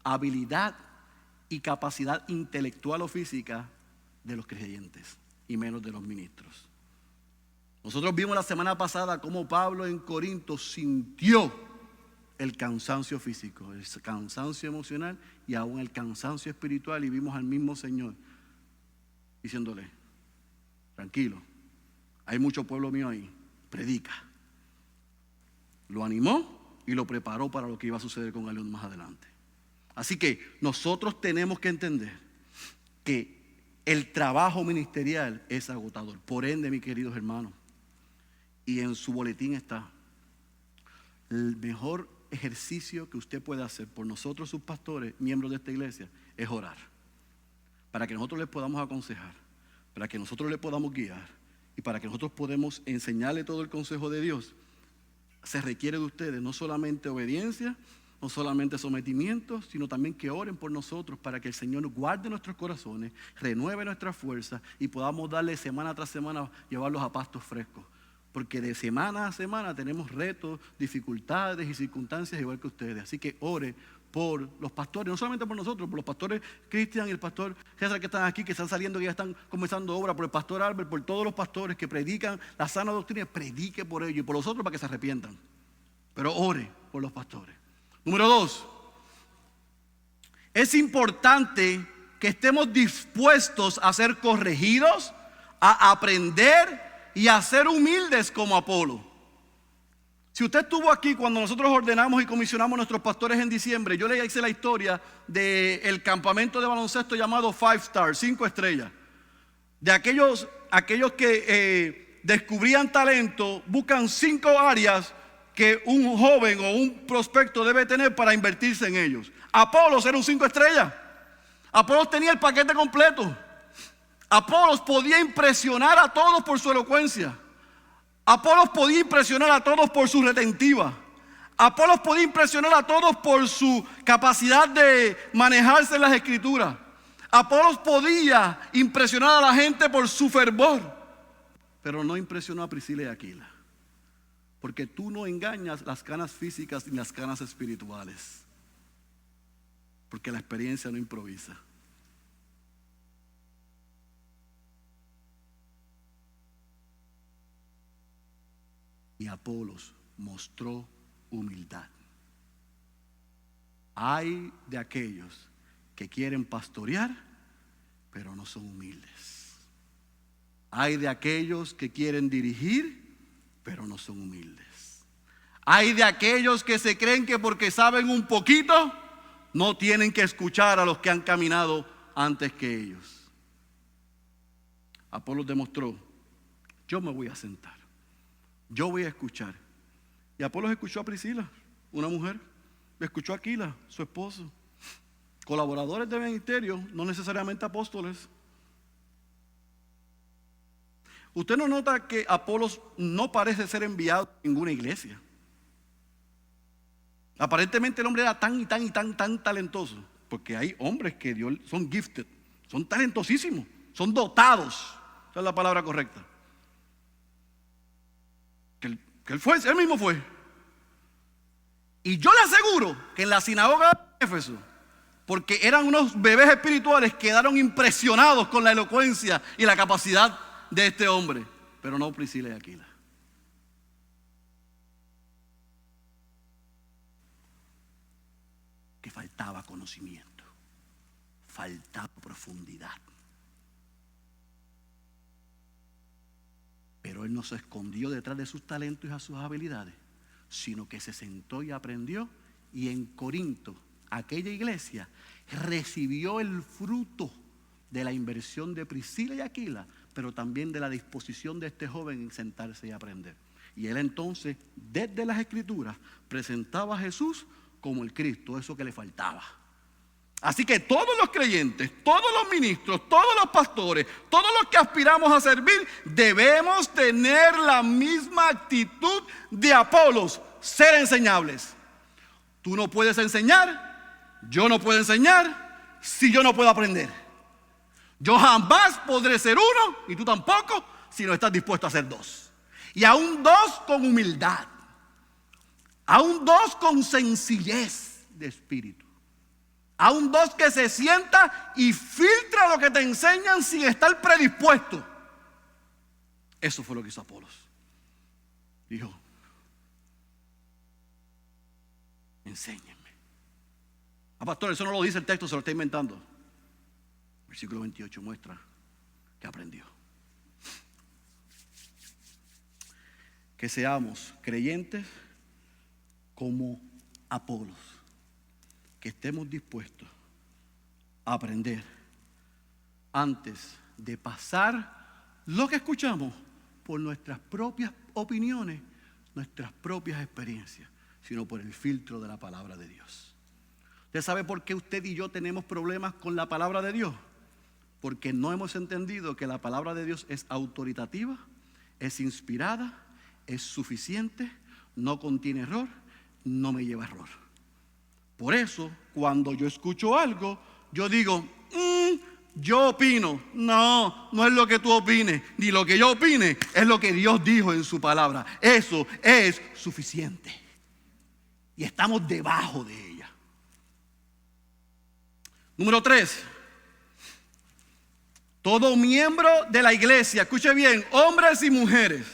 habilidad y capacidad intelectual o física de los creyentes y menos de los ministros. Nosotros vimos la semana pasada cómo Pablo en Corinto sintió el cansancio físico, el cansancio emocional y aún el cansancio espiritual, y vimos al mismo Señor diciéndole, tranquilo, hay mucho pueblo mío ahí, predica. Lo animó y lo preparó para lo que iba a suceder con Galeón más adelante. Así que nosotros tenemos que entender que el trabajo ministerial es agotador. Por ende, mis queridos hermanos, y en su boletín está, el mejor ejercicio que usted puede hacer por nosotros, sus pastores, miembros de esta iglesia, es orar. Para que nosotros les podamos aconsejar, para que nosotros les podamos guiar y para que nosotros podamos enseñarle todo el consejo de Dios. Se requiere de ustedes no solamente obediencia, no solamente sometimiento, sino también que oren por nosotros para que el Señor guarde nuestros corazones, renueve nuestras fuerzas y podamos darle semana tras semana, llevarlos a pastos frescos. Porque de semana a semana tenemos retos, dificultades y circunstancias igual que ustedes. Así que ore por los pastores, no solamente por nosotros, por los pastores Cristian y el pastor César que están aquí, que están saliendo, que ya están comenzando obra, por el pastor Albert, por todos los pastores que predican la sana doctrina, predique por ellos y por los otros para que se arrepientan. Pero ore por los pastores. Número 2, es importante que estemos dispuestos a ser corregidos, a aprender y a ser humildes como Apolo. Si usted estuvo aquí cuando nosotros ordenamos y comisionamos a nuestros pastores en diciembre, yo le hice la historia del campamento de baloncesto llamado 5 Stars, 5 estrellas. De aquellos que descubrían talento, buscan 5 áreas que un joven o un prospecto debe tener para invertirse en ellos. Apolos era un 5 estrellas. Apolos tenía el paquete completo. Apolos podía impresionar a todos por su elocuencia. Apolos podía impresionar a todos por su retentiva. Apolos podía impresionar a todos por su capacidad de manejarse en las escrituras. Apolos podía impresionar a la gente por su fervor. Pero no impresionó a Priscila y Aquila. Porque tú no engañas las ganas físicas ni las ganas espirituales. Porque la experiencia no improvisa. Y Apolos mostró humildad. Hay de aquellos que quieren pastorear, pero no son humildes. Hay de aquellos que quieren dirigir, pero no son humildes. Hay de aquellos que se creen que porque saben un poquito, no tienen que escuchar a los que han caminado antes que ellos. Apolos demostró: yo me voy a sentar, yo voy a escuchar. Y Apolos escuchó a Priscila, una mujer, escuchó a Aquila, su esposo, colaboradores de ministerio, no necesariamente apóstoles. Usted no nota que Apolos no parece ser enviado a ninguna iglesia. Aparentemente el hombre era tan talentoso, porque hay hombres que Dios son gifted, son talentosísimos, son dotados. Esa es la palabra correcta. Que él mismo fue. Y yo le aseguro que en la sinagoga de Éfeso, porque eran unos bebés espirituales, quedaron impresionados con la elocuencia y la capacidad de este hombre, pero no Priscila y Aquila. Que faltaba conocimiento, faltaba profundidad. Pero él no se escondió detrás de sus talentos y a sus habilidades, sino que se sentó y aprendió. Y en Corinto, aquella iglesia recibió el fruto de la inversión de Priscila y Aquila, pero también de la disposición de este joven en sentarse y aprender. Y él entonces, desde las Escrituras, presentaba a Jesús como el Cristo, eso que le faltaba. Así que todos los creyentes, todos los ministros, todos los pastores, todos los que aspiramos a servir, debemos tener la misma actitud de Apolos: ser enseñables. Tú no puedes enseñar, yo no puedo enseñar si yo no puedo aprender. Yo jamás podré ser uno, y tú tampoco, si no estás dispuesto a ser dos. Y aún dos con humildad, aún dos con sencillez de espíritu, aún dos que se sienta y filtra lo que te enseñan sin estar predispuesto. Eso fue lo que hizo Apolos. Dijo: enséñenme. Pastor, eso no lo dice el texto, se lo está inventando. Versículo 28 muestra que aprendió. Que seamos creyentes como Apolos, que estemos dispuestos a aprender antes de pasar lo que escuchamos por nuestras propias opiniones, nuestras propias experiencias, sino por el filtro de la palabra de Dios. ¿Usted sabe por qué usted y yo tenemos problemas con la palabra de Dios? Porque no hemos entendido que la palabra de Dios es autoritativa, es inspirada, es suficiente, no contiene error, no me lleva a error. Por eso, cuando yo escucho algo, yo digo: yo opino. No, no es lo que tú opines, ni lo que yo opine, es lo que Dios dijo en su palabra. Eso es suficiente. Y estamos debajo de ella. Número 3. Todo miembro de la iglesia, escuche bien, hombres y mujeres,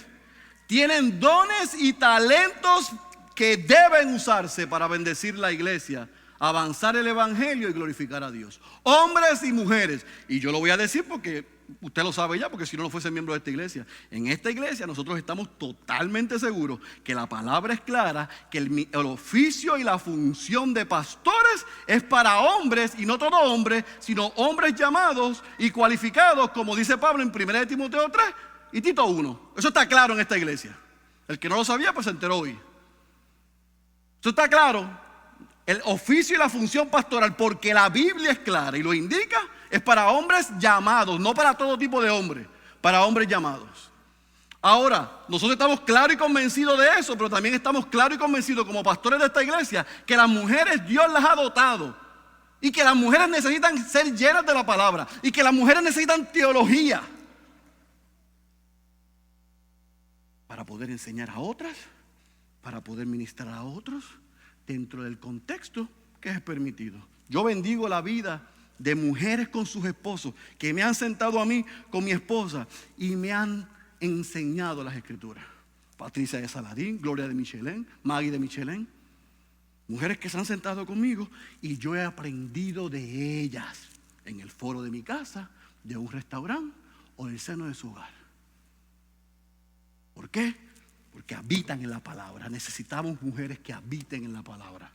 tienen dones y talentos que deben usarse para bendecir la iglesia, avanzar el evangelio y glorificar a Dios. Hombres y mujeres. Y yo lo voy a decir porque usted lo sabe ya, porque si no fuese miembro de esta iglesia. En esta iglesia nosotros estamos totalmente seguros que la palabra es clara, que el oficio y la función de pastores es para hombres, y no todo hombre, sino hombres llamados y cualificados, como dice Pablo en 1 Timoteo 3 y Tito 1. Eso está claro en esta iglesia. El que no lo sabía, pues se enteró hoy. Eso está claro. El oficio y la función pastoral, porque la Biblia es clara y lo indica, es para hombres llamados, no para todo tipo de hombres, para hombres llamados. Ahora, nosotros estamos claros y convencidos de eso, pero también estamos claros y convencidos como pastores de esta iglesia que las mujeres Dios las ha dotado y que las mujeres necesitan ser llenas de la palabra y que las mujeres necesitan teología para poder enseñar a otras, para poder ministrar a otros, dentro del contexto que es permitido. Yo bendigo la vida de mujeres con sus esposos que me han sentado a mí con mi esposa y me han enseñado las Escrituras. Patricia de Saladín, Gloria de Michelén, Maggie de Michelén. Mujeres que se han sentado conmigo y yo he aprendido de ellas en el foro de mi casa, de un restaurante o del seno de su hogar. ¿Por qué? Porque habitan en la palabra. Necesitamos mujeres que habiten en la palabra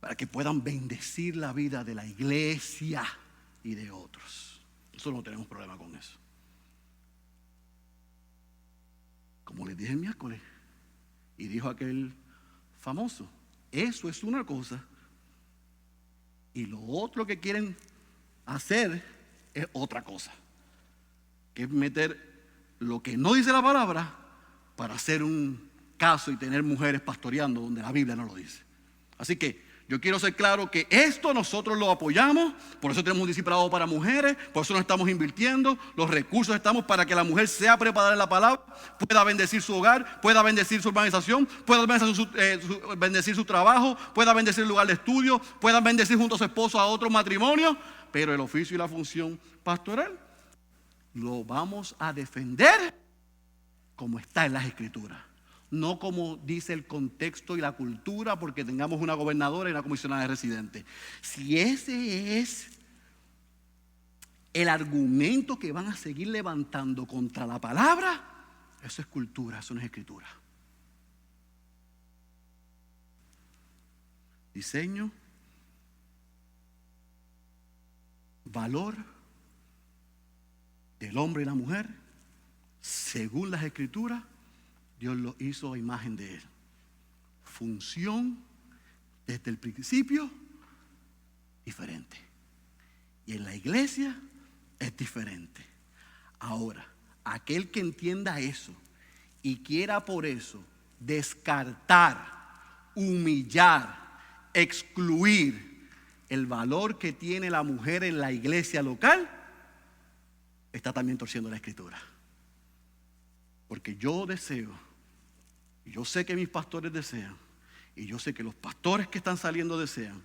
para que puedan bendecir la vida de la iglesia y de otros. Nosotros no tenemos problema con eso. Como les dije el miércoles, y dijo aquel famoso, eso es una cosa y lo otro que quieren hacer es otra cosa, que es meter lo que no dice la palabra para hacer un caso y tener mujeres pastoreando donde la Biblia no lo dice. Así que yo quiero ser claro que esto nosotros lo apoyamos, por eso tenemos un discipulado para mujeres, por eso nos estamos invirtiendo, los recursos estamos para que la mujer sea preparada en la palabra, pueda bendecir su hogar, pueda bendecir su organización, pueda bendecir su trabajo, pueda bendecir el lugar de estudio, pueda bendecir junto a su esposo a otro matrimonio, pero el oficio y la función pastoral lo vamos a defender como está en las Escrituras. No como dice el contexto y la cultura porque tengamos una gobernadora y una comisionada de residentes. Si ese es el argumento que van a seguir levantando contra la palabra, eso es cultura, eso no es escritura. Diseño, valor del hombre y la mujer, según las Escrituras, Dios lo hizo a imagen de Él. Función desde el principio diferente. Y en la iglesia es diferente. Ahora, aquel que entienda eso y quiera por eso descartar, humillar, excluir el valor que tiene la mujer en la iglesia local, está también torciendo la Escritura. Porque yo deseo, y yo sé que mis pastores desean, y yo sé que los pastores que están saliendo desean,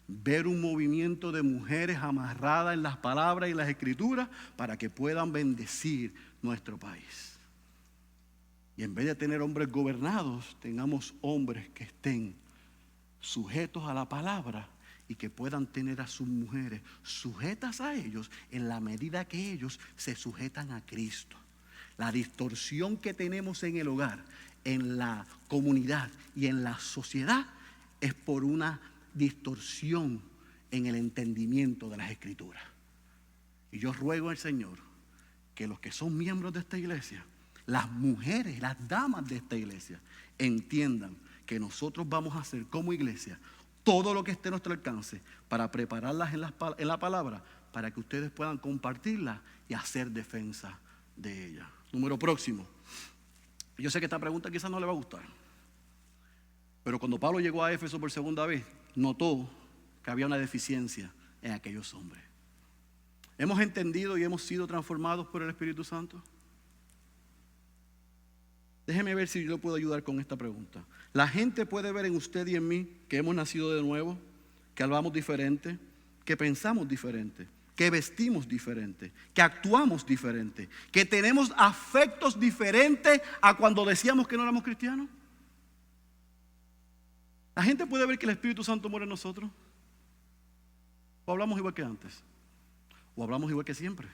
ver un movimiento de mujeres amarradas en las palabras y las Escrituras para que puedan bendecir nuestro país. Y en vez de tener hombres gobernados, tengamos hombres que estén sujetos a la palabra y que puedan tener a sus mujeres sujetas a ellos en la medida que ellos se sujetan a Cristo. La distorsión que tenemos en el hogar, en la comunidad y en la sociedad es por una distorsión en el entendimiento de las Escrituras. Y yo ruego al Señor que los que son miembros de esta iglesia, las mujeres, las damas de esta iglesia, entiendan que nosotros vamos a hacer como iglesia todo lo que esté a nuestro alcance para prepararlas en la palabra, para que ustedes puedan compartirla y hacer defensa de ella. Número próximo. Yo sé que esta pregunta quizás no le va a gustar, pero cuando Pablo llegó a Éfeso por segunda vez, notó que había una deficiencia en aquellos hombres. ¿Hemos entendido y hemos sido transformados por el Espíritu Santo? Déjeme ver si yo le puedo ayudar con esta pregunta. La gente puede ver en usted y en mí que hemos nacido de nuevo, que hablamos diferente, que pensamos diferente, que vestimos diferente, que actuamos diferente, que tenemos afectos diferentes a cuando decíamos que no éramos cristianos. La gente puede ver que el Espíritu Santo muere en nosotros. O hablamos igual que antes, o hablamos igual que siempre.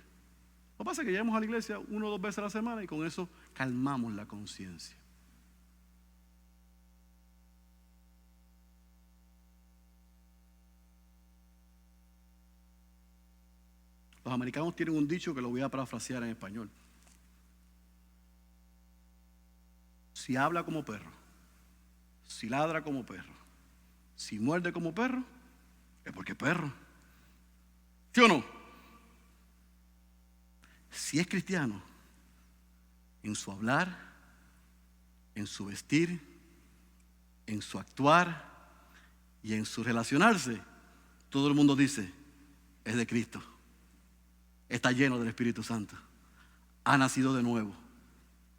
Lo que pasa es que llegamos a la iglesia 1 o 2 veces a la semana y con eso calmamos la conciencia. Los americanos tienen un dicho que lo voy a parafrasear en español. Si habla como perro, si ladra como perro, si muerde como perro, es porque es perro. ¿Sí o no? Si es cristiano, en su hablar, en su vestir, en su actuar y en su relacionarse, todo el mundo dice, es de Cristo. Está lleno del Espíritu Santo. Ha nacido de nuevo.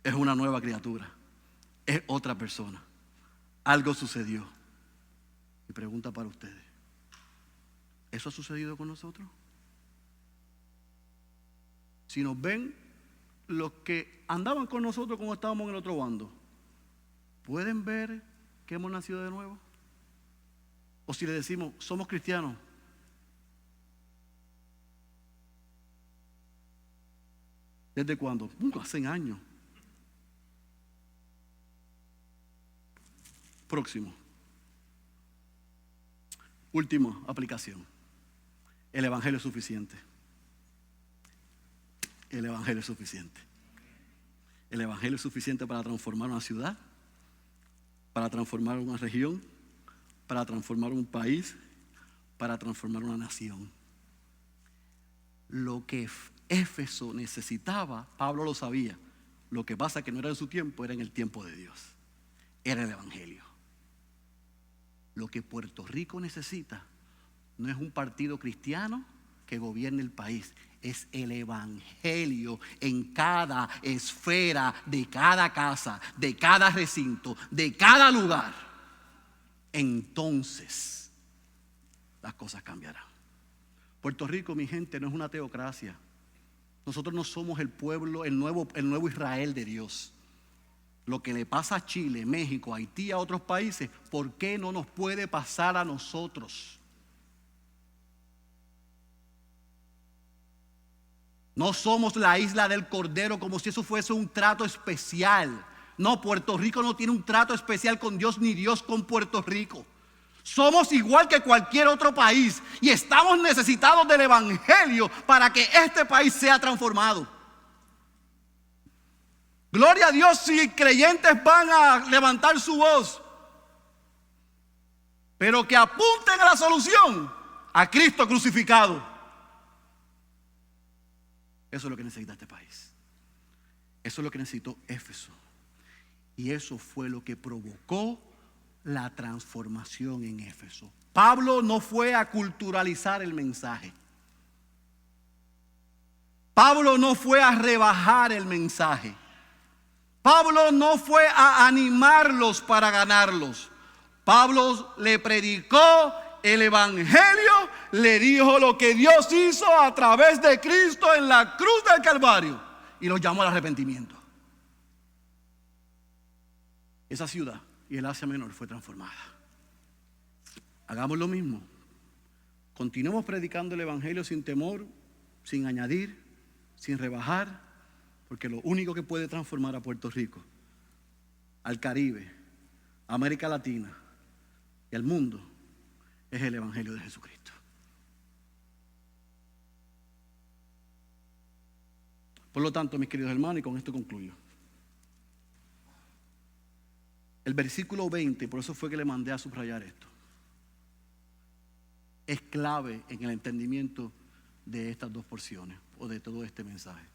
Es una nueva criatura. Es otra persona. Algo sucedió. Mi pregunta para ustedes: ¿eso ha sucedido con nosotros? Si nos ven los que andaban con nosotros cuando estábamos en el otro bando, ¿pueden ver que hemos nacido de nuevo? O si le decimos, somos cristianos, ¿desde cuándo? Hace años. Próximo. Última aplicación. El Evangelio es suficiente. El Evangelio es suficiente. El Evangelio es suficiente para transformar una ciudad, para transformar una región, para transformar un país, para transformar una nación. Lo que Éfeso necesitaba, Pablo lo sabía. Lo que pasa es que no era en su tiempo, era en el tiempo de Dios. Era el Evangelio. Lo que Puerto Rico necesita no es un partido cristiano que gobierne el país. Es el Evangelio en cada esfera de cada casa, de cada recinto, de cada lugar. Entonces las cosas cambiarán. Puerto Rico, mi gente, no es una teocracia. Nosotros no somos el pueblo, el nuevo Israel de Dios. Lo que le pasa a Chile, México, Haití, a otros países, ¿por qué no nos puede pasar a nosotros? No somos la isla del Cordero como si eso fuese un trato especial. No, Puerto Rico no tiene un trato especial con Dios ni Dios con Puerto Rico. Somos igual que cualquier otro país y estamos necesitados del Evangelio para que este país sea transformado. Gloria a Dios si creyentes van a levantar su voz, pero que apunten a la solución, a Cristo crucificado. Eso es lo que necesita este país. Eso es lo que necesitó Éfeso. Y eso fue lo que provocó la transformación en Éfeso. Pablo no fue a culturalizar el mensaje. Pablo no fue a rebajar el mensaje. Pablo no fue a animarlos para ganarlos. Pablo le predicó el Evangelio, le dijo lo que Dios hizo a través de Cristo en la cruz del Calvario y los llamó al arrepentimiento. Esa ciudad y el Asia Menor fue transformada. Hagamos lo mismo. Continuemos predicando el Evangelio sin temor, sin añadir, sin rebajar. Porque lo único que puede transformar a Puerto Rico, al Caribe, a América Latina y al mundo es el Evangelio de Jesucristo. Por lo tanto, mis queridos hermanos, y con esto concluyo. El versículo 20, por eso fue que le mandé a subrayar esto, es clave en el entendimiento de estas dos porciones o de todo este mensaje.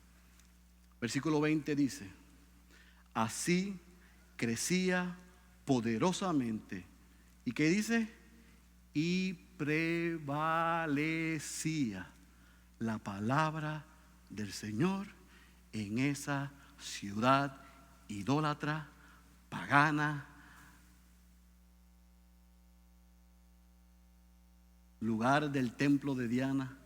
Versículo 20 dice: así crecía poderosamente. ¿Y qué dice? Y prevalecía la palabra del Señor en esa ciudad idólatra, pagana, lugar del templo de Diana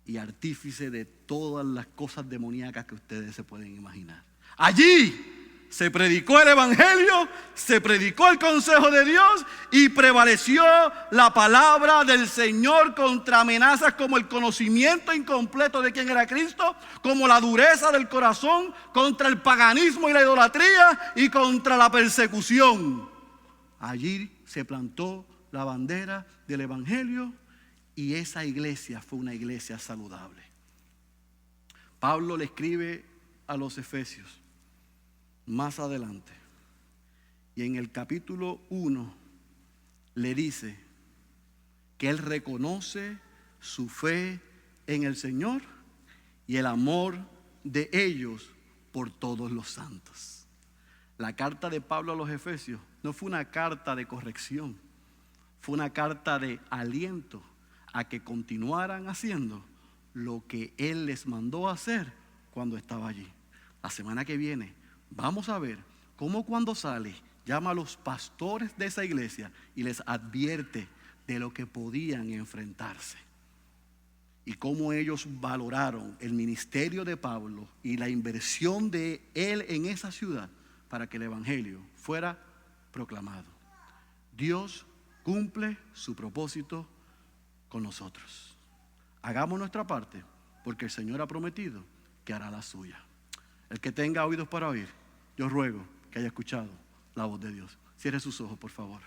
y artífice de todas las cosas demoníacas que ustedes se pueden imaginar. Allí se predicó el Evangelio, se predicó el consejo de Dios y prevaleció la palabra del Señor contra amenazas como el conocimiento incompleto de quién era Cristo, como la dureza del corazón, contra el paganismo y la idolatría y contra la persecución. Allí se plantó la bandera del Evangelio y esa iglesia fue una iglesia saludable. Pablo le escribe a los Efesios más adelante y en el capítulo 1 le dice que él reconoce su fe en el Señor y el amor de ellos por todos los santos. La carta de Pablo a los Efesios no fue una carta de corrección, fue una carta de aliento a que continuaran haciendo lo que él les mandó hacer cuando estaba allí. La semana que viene vamos a ver cómo cuando sale llama a los pastores de esa iglesia y les advierte de lo que podían enfrentarse. y cómo ellos valoraron el ministerio de Pablo y la inversión de él en esa ciudad para que el evangelio fuera proclamado. Dios cumple su propósito con nosotros. Hagamos nuestra parte, porque el Señor ha prometido que hará la suya. El que tenga oídos para oír, yo ruego que haya escuchado la voz de Dios. Cierre sus ojos, por favor.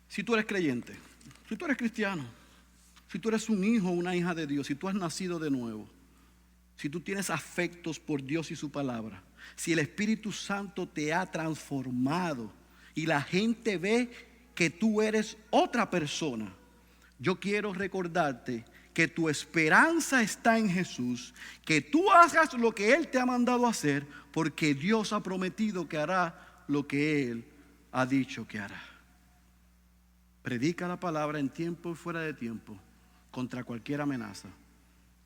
Si tú eres creyente, si tú eres cristiano, si tú eres un hijo o una hija de Dios, si tú has nacido de nuevo, si tú tienes afectos por Dios y su palabra, si el Espíritu Santo te ha transformado y la gente ve que tú eres otra persona, yo quiero recordarte que tu esperanza está en Jesús, que tú hagas lo que Él te ha mandado hacer, porque Dios ha prometido que hará lo que Él ha dicho que hará. Predica la palabra en tiempo y fuera de tiempo, contra cualquier amenaza,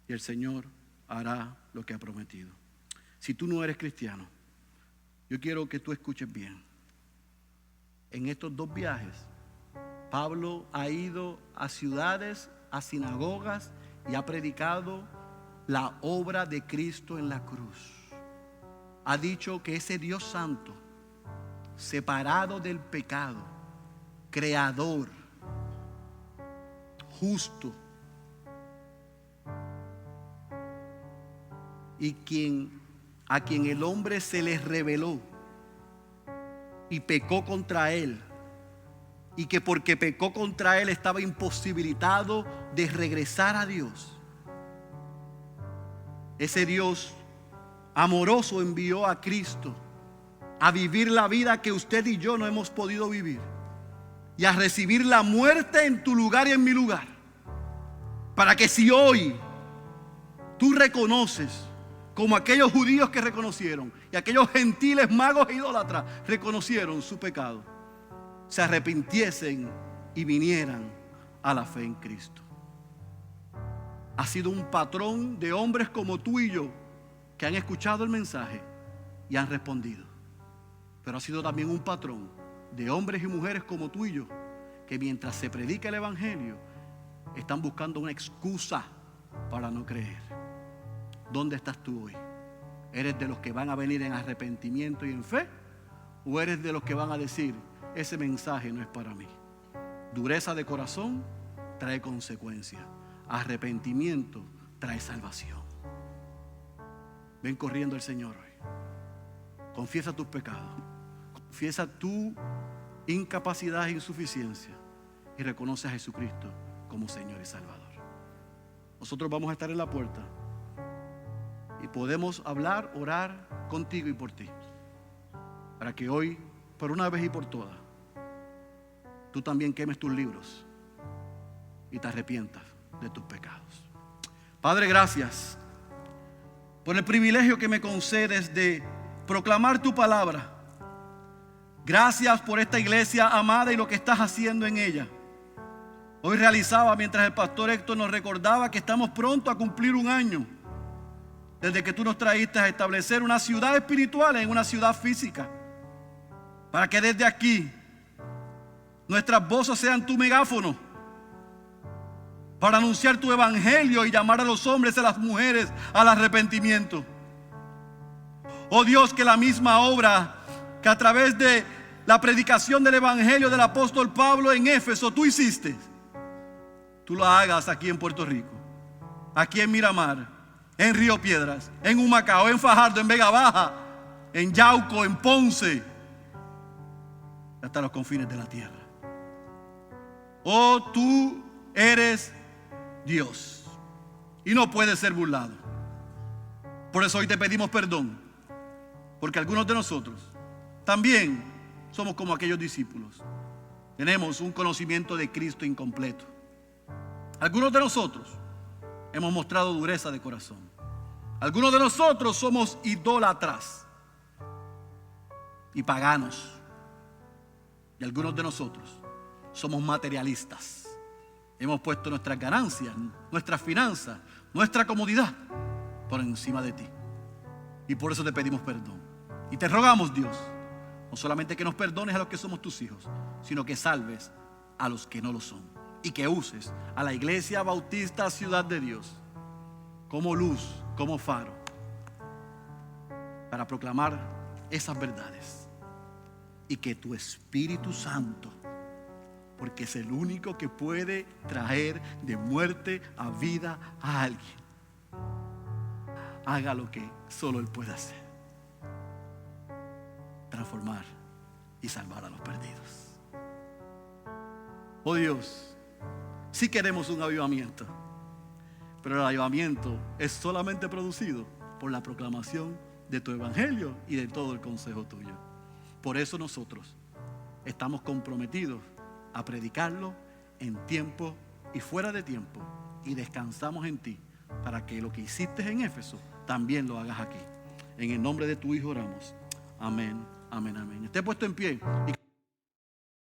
y el Señor hará lo que ha prometido. Si tú no eres cristiano, yo quiero que tú escuches bien. En estos 2 viajes, Pablo ha ido a ciudades, a sinagogas, y ha predicado la obra de Cristo en la cruz. Ha dicho que ese Dios santo, separado del pecado, creador, justo, y a quien el hombre se le rebeló y pecó contra él, y que porque pecó contra él estaba imposibilitado de regresar a Dios. Ese Dios amoroso envió a Cristo a vivir la vida que usted y yo no hemos podido vivir, y a recibir la muerte en tu lugar y en mi lugar, para que si hoy tú reconoces, como aquellos judíos que reconocieron y aquellos gentiles magos e idólatras reconocieron su pecado, se arrepintiesen y vinieran a la fe en Cristo. Ha sido un patrón de hombres como tú y yo que han escuchado el mensaje y han respondido. Pero ha sido también un patrón de hombres y mujeres como tú y yo, que mientras se predica el evangelio están buscando una excusa para no creer. ¿Dónde estás tú hoy? ¿Eres de los que van a venir en arrepentimiento y en fe? ¿O eres de los que van a decir, ese mensaje no es para mí? Dureza de corazón trae consecuencias. Arrepentimiento trae salvación. Ven corriendo al Señor hoy. Confiesa tus pecados. Confiesa tu incapacidad e insuficiencia. Y reconoce a Jesucristo como Señor y Salvador. Nosotros vamos a estar en la puerta. Y podemos hablar, orar contigo y por ti. Para que hoy, por una vez y por todas, tú también quemes tus libros y te arrepientas de tus pecados. Padre, gracias por el privilegio que me concedes de proclamar tu palabra. Gracias por esta iglesia amada y lo que estás haciendo en ella. Hoy realizaba, mientras el pastor Héctor nos recordaba, que estamos pronto a cumplir 1 año desde que tú nos trajiste a establecer una ciudad espiritual en una ciudad física, para que desde aquí nuestras voces sean tu megáfono para anunciar tu evangelio y llamar a los hombres y a las mujeres al arrepentimiento. Oh Dios, que la misma obra que a través de la predicación del evangelio del apóstol Pablo en Éfeso tú hiciste, tú la hagas aquí en Puerto Rico, aquí en Miramar, en Río Piedras, en Humacao, en Fajardo, en Vega Baja, en Yauco, en Ponce, hasta los confines de la tierra. Oh, tú eres Dios y no puedes ser burlado. Por eso hoy te pedimos perdón, porque algunos de nosotros también somos como aquellos discípulos. Tenemos un conocimiento de Cristo incompleto. Algunos de nosotros hemos mostrado dureza de corazón. Algunos de nosotros somos idólatras y paganos. Y algunos de nosotros somos materialistas. Hemos puesto nuestras ganancias, nuestras finanzas, nuestra comodidad por encima de ti. Y por eso te pedimos perdón. Y te rogamos, Dios, no solamente que nos perdones a los que somos tus hijos, sino que salves a los que no lo son. y que uses a la Iglesia Bautista Ciudad de Dios como luz, como faro, para proclamar esas verdades. Y que tu Espíritu Santo, porque es el único que puede traer de muerte a vida a alguien, haga lo que solo Él puede hacer: transformar y salvar a los perdidos. Oh Dios, sí queremos un avivamiento, pero el avivamiento es solamente producido por la proclamación de tu evangelio y de todo el consejo tuyo. Por eso nosotros estamos comprometidos a predicarlo en tiempo y fuera de tiempo, y descansamos en ti para que lo que hiciste en Éfeso también lo hagas aquí. En el nombre de tu Hijo oramos. Amén, amén, amén. Esté puesto en pie y